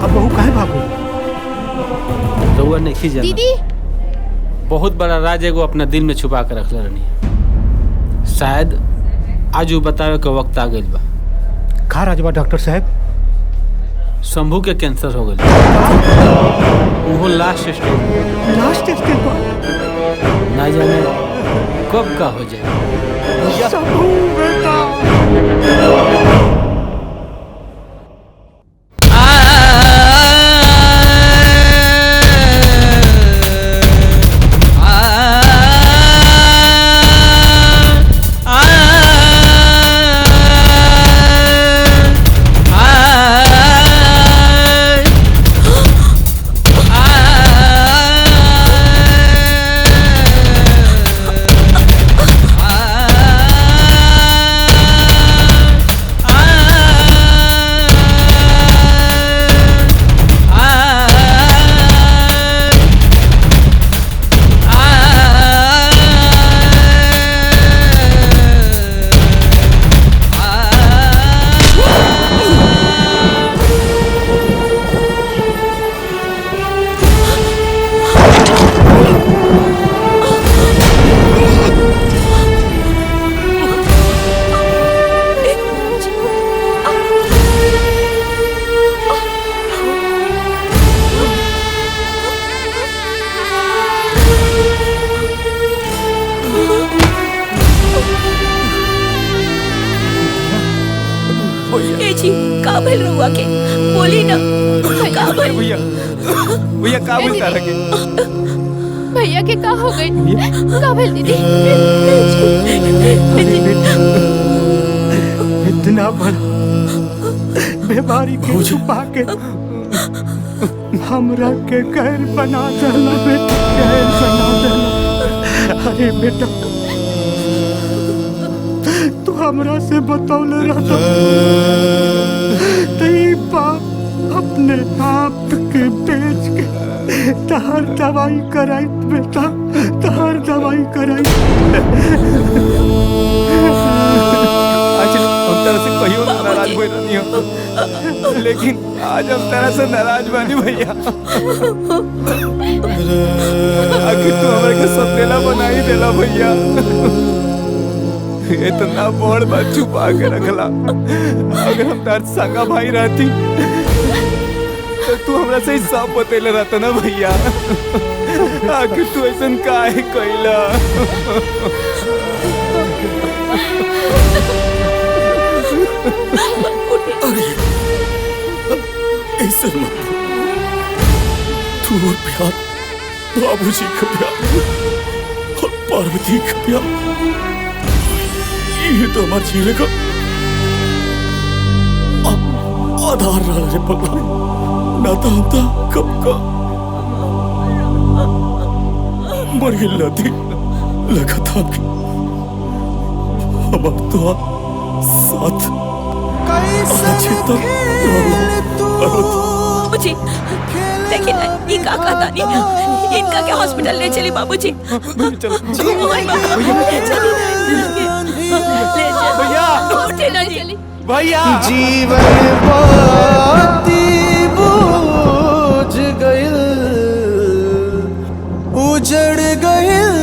अब बहू काहे भागो? रउआ नहीं जाना। दीदी, बहुत बड़ा राज एगो अपना दिल में छुपा के रखले रहनी। शायद आज वो बतावे के वक्त आ गइल बा। का राजबा डॉक्टर साहब? शंभू के कैंसर हो गइल। वो लास्ट स्टेज। लास्ट स्टेज पर? ना जाने कब का हो जाए। शंभू बेटा। का भइल रुआ के? बोली ना, का भइल? भैया, भैया का भइल तारा के? भैया के का हो गई? का भइल दीदी? इतना बड़ा बीमारी के छुपा के हमरा के गैर बना देला बेटा, गैर बना देला। अरे बेटा, तू हमरा से बतौले रहता तो ई पाप हम अपने आप के बेच के तहार दवाई कराई बेटा, तहार दवाई कराई। आज हम तरह से कहियो नाराज हुए नहीं हो, लेकिन आज हम तरह से नाराज बानी भैया। आखिर तू हमारे के सपनेला बना ही देला भैया। इतना बड़ बात छुपा के रखला। अगर हम तार संगा भाई रहती तो तू हमरा से सब बतेले रहता ना भैया। आखिर तू ऐसा काहे कइला? ऐसा मत। तू और प्यार, बाबूजी का प्यार और पार्वती का प्यार, ये तो हमारे जीने का आधार रहा है पगला। ना तो हम तो कब का मर गिल्ला थी लगा था कि हमारे तो साथ बाबूजी देखिए ना, ये का दानी इनका क्या हॉस्पिटल ले चली बाबूजी। भैया जीवन बाती बूझ गइल, उजड़ गइल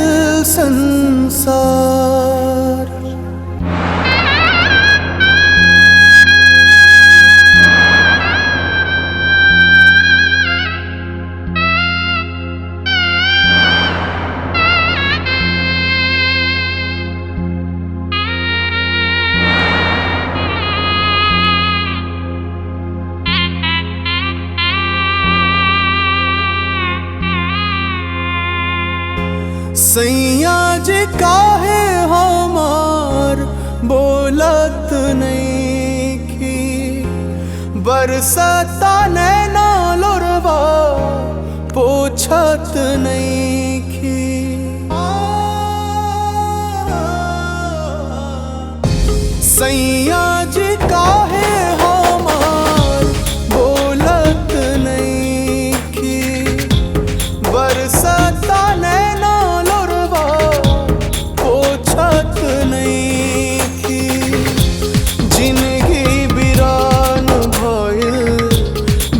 संसार। सैया जी काहे हमार बोलत नहीं की, बरसता नैना लोरवा पोछत नहीं की। सैया जी काहे हमार बोलत नहीं की, बरसता नैना पोछत नहीं की। जिंदगी बिरान भइल,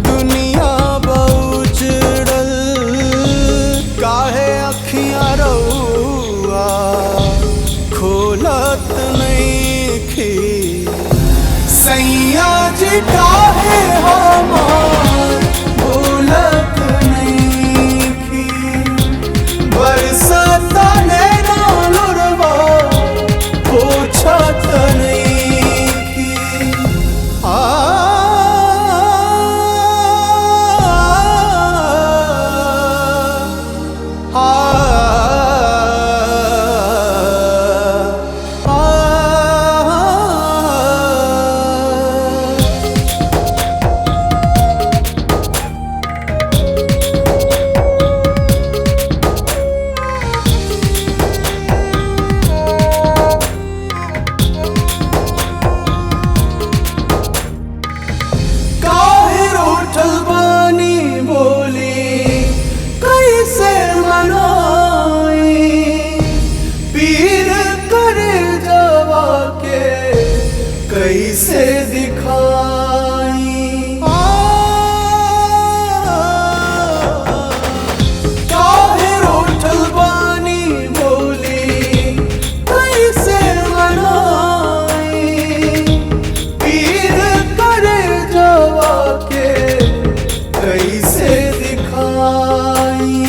दुनिया बहुचड़ल, काहे अखियां रउआ खोलत नहीं की। सैया जी काहे हमार बोलत नहीं की, बरसता नैना लोरवा पोछत नहीं की। कैसे दिखाई काहे रोठल बानी बोली, कैसे मनाई पीर करे जवा के कैसे दिखाई।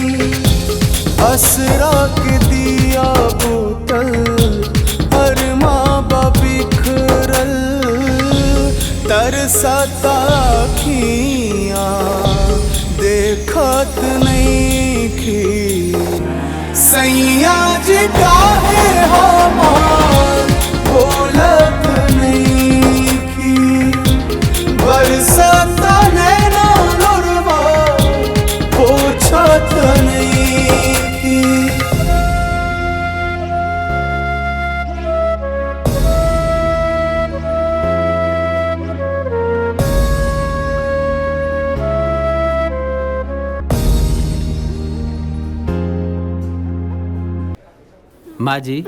असरा के दिया बोतल अरमा बिखरल, तरसता खिया देखत नहीं की। सैया जी काहे हमार बोलत नहीं की, बरसता नैना लोरवा पोछत नहीं की। माँ जी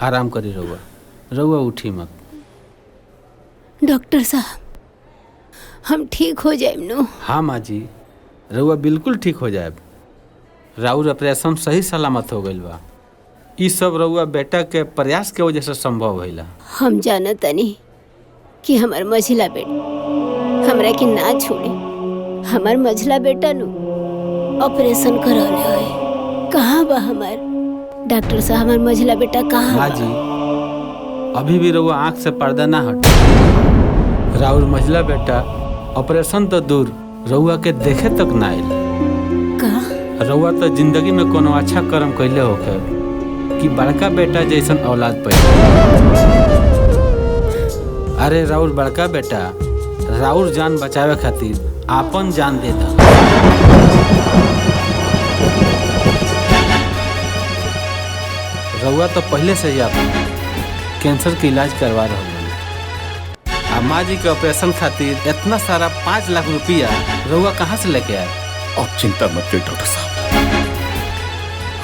आराम करी रहुआ, रहुआ उठी मत। डॉक्टर साहब हम ठीक हो जाए नो? हाँ माँ जी, रहुआ बिल्कुल ठीक हो जाए। राउर ऑपरेशन सही सलामत हो गइल बा। ई सब रहुआ बेटा के प्रयास के वजह से संभव भइला। हम जानत तनी कि हमार मझिला बेटा हमरा के ना छोड़े। हमार मझिला बेटा नु ऑपरेशन करौले है। कहाँ बा हमार डॉक्टर साहब? हमार मझिला बेटा कहाँ माँ बा? जी अभी भी रहुआ आँख से पर्दा ना हट। राउर मझिला बेटा ऑपरेशन तो दूर रहुआ के देखे तक ना आइल। का रहुआ तो जिंदगी में कोनो अच्छा कर्म कैले होखे कि बड़का बेटा जैसन औलाद पैदा। अरे राउर बड़का बेटा राउर जान बचावे खातिर आपन जान देता। रहुआ तो पहले से ही आप कैंसर के इलाज करवा रहे हैं। माँ जी के ऑपरेशन खातिर इतना सारा 5 लाख रुपया रहुआ कहाँ से लेके आए? आप चिंता मत करिए डॉक्टर साहब,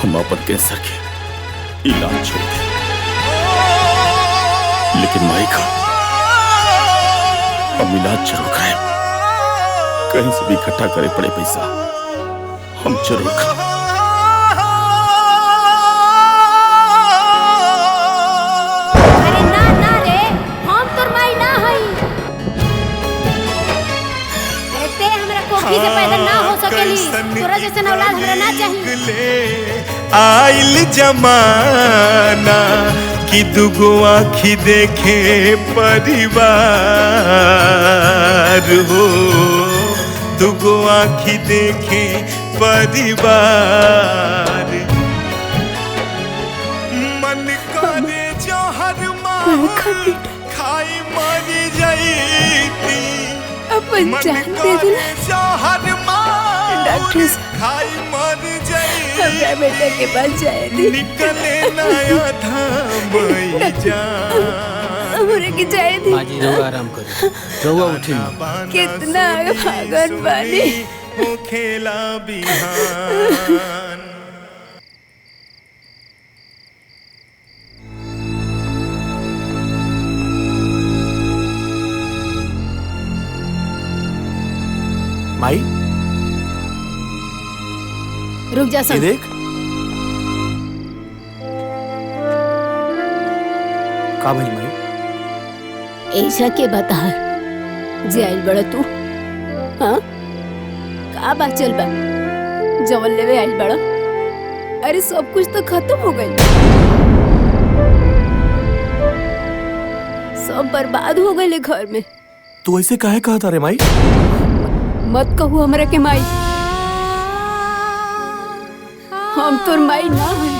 हम अपन कैंसर के इलाज छोड़ दें, लेकिन माई का हम इलाज जरूर कराएं। कहीं से भी इकट्ठा करे पड़े पैसा हम जरूर कराएं। अरे ना ना रे, हम तोर माई ना हई। एते हमरा कोखी से पैदा ना हो सकेली। तोरा जैसन औलाद हमरा ना चाहिए। आइल जमाना कि दुगो आँखी देखे परिवार हो, दुगो आँखी देखे परिवार। मन करे जहर मार खाई मर जाईती। अपन जान दे दिला डॉक्टर साहब, खाई मर हमरा बेटा के पास जाए दी। निकले नया धाम हमरे के जाए दी। माँ जी रहुआ आराम करिए, रहुआ उठी मत। कितना भागन बानी। खेला बिहान। माई रुक जा ये सन। देख का भइल माई? ऐसा के बता जे आइल बड़ा तू? हाँ का बात चल बा? जवन लेवे आइल बड़ा? अरे सब कुछ तो खत्म हो गई, सब बर्बाद हो गए घर में। तू ऐसे काहे कहता रे माई? मत कहू हमरा के माई, हम तोर माई ना हई।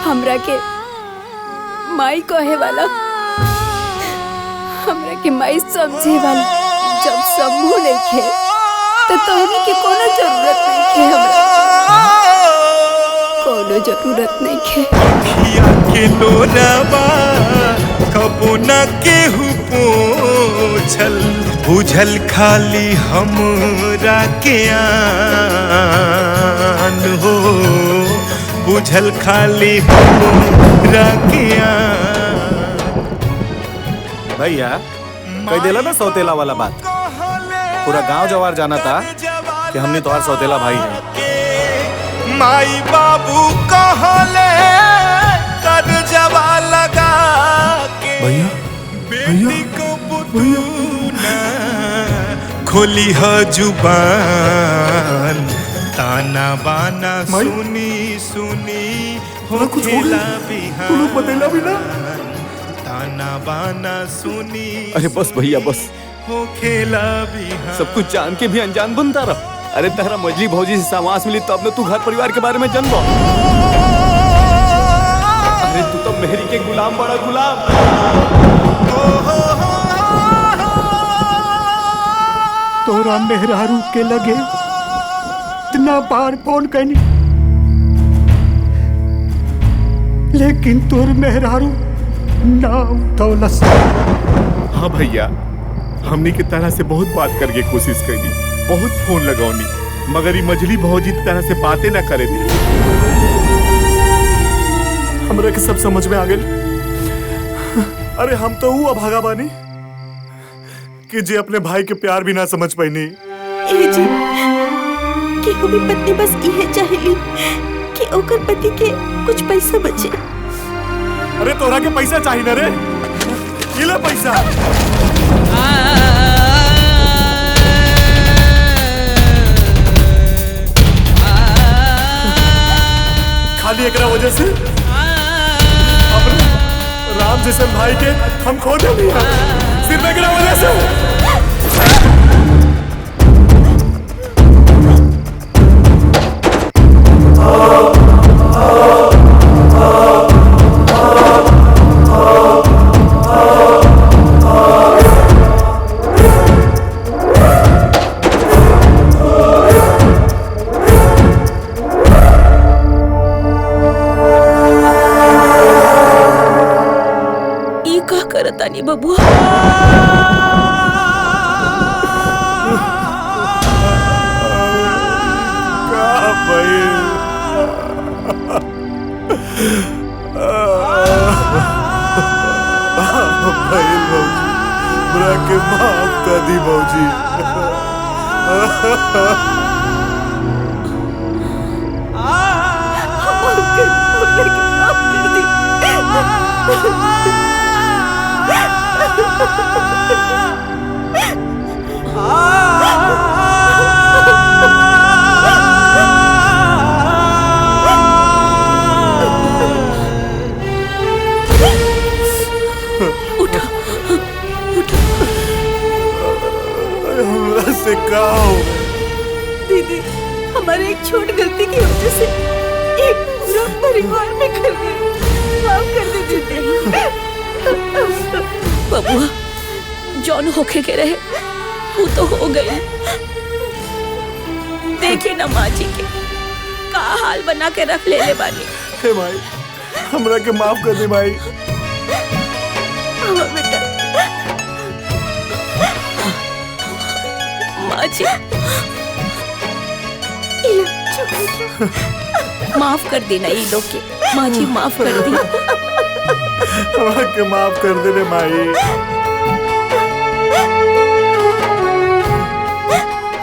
हमरा के माई कहे वाला, हमरा के माई समझे वाला जब समूह लेके तो तोहनी के कोनो जरूरत नहीं है। हमरा कोनो जरूरत नहीं है। अखिया के लोराबा कबो न केहू पोछल, बुझल खाली हमरा के आन हो, बुझल खाली हमरा के आन। भैया कह देला ना सौतेला वाला बात। पूरा गांव जवार जाना था कि हमने तोहार सौतेला भाई है। माई बाबू कहले कर जवा लगा के भैया बेटी को पुतूना खोली ह जुबान। ताना बाना सुनी सुनी हो खेला बिहान। बतेला भी ना। ताना बाना सुनी अरे बस भैया बस, हो खेला बिहान। सब कुछ जान के भी अनजान बनता रहा। अरे तहरा मजली भौजी से सावास मिली तब न तू घर परिवार के बारे में जानबो। अरे तू तो मेहरी के गुलाम, बड़ा गुलाम। तोरा मेहरारू के लगे इतना बार फोन कैनी, लेकिन तोर मेहरारू ना उठौलस। हाँ भैया, हमनी के तरह से बहुत बात करके कोशिश करी, बहुत फोन लगौनी, मगर ये मजली भौजी तरह से बातें ना करे दी। हमरा के सब समझ में आ गए। अरे हम तो वो अभागा बानी कि जे अपने भाई के प्यार भी ना समझ पाईनी। ए जी कि हमारी पत्नी बस यह चाहेली कि ओकर पति के कुछ पैसा बचे। अरे तोरा के पैसा चाहिए ना रे, ये ले पैसा। खाली एकरा वजह से अपने राम जैसे भाई के हम खो देनी है, सिर्फ एकरा वजह से। तानी बबुआ बुरा के माफ कर दी भौजी। से कहो दीदी, हमारे एक छोटी गलती की वजह से एक पूरा परिवार में कर गई। माफ कर दे दीदी। बबुआ जौन होके के रहे वो तो हो गई। देखिए ना माँ जी के का हाल बना के रख ले बानी। हे माई, हमरा के माफ कर दे माई। बेटा माँ जी माफ कर देना ये लोग के। माँ जी माफ कर दी। हमरा के माफ कर दे रे माई।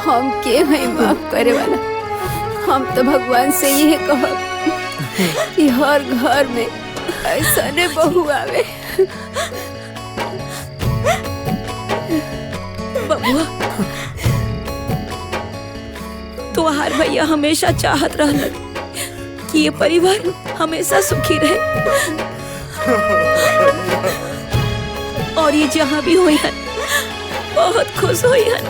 हम के हैं माफ करे वाला? हम तो भगवान से ये कहब कि हर घर में ऐसा ने बहू आवे। बबुआ तुम्हार भैया हमेशा चाहत रहलन कि ये परिवार हमेशा सुखी रहे और ये जहाँ भी हुई है बहुत खुश हुई है।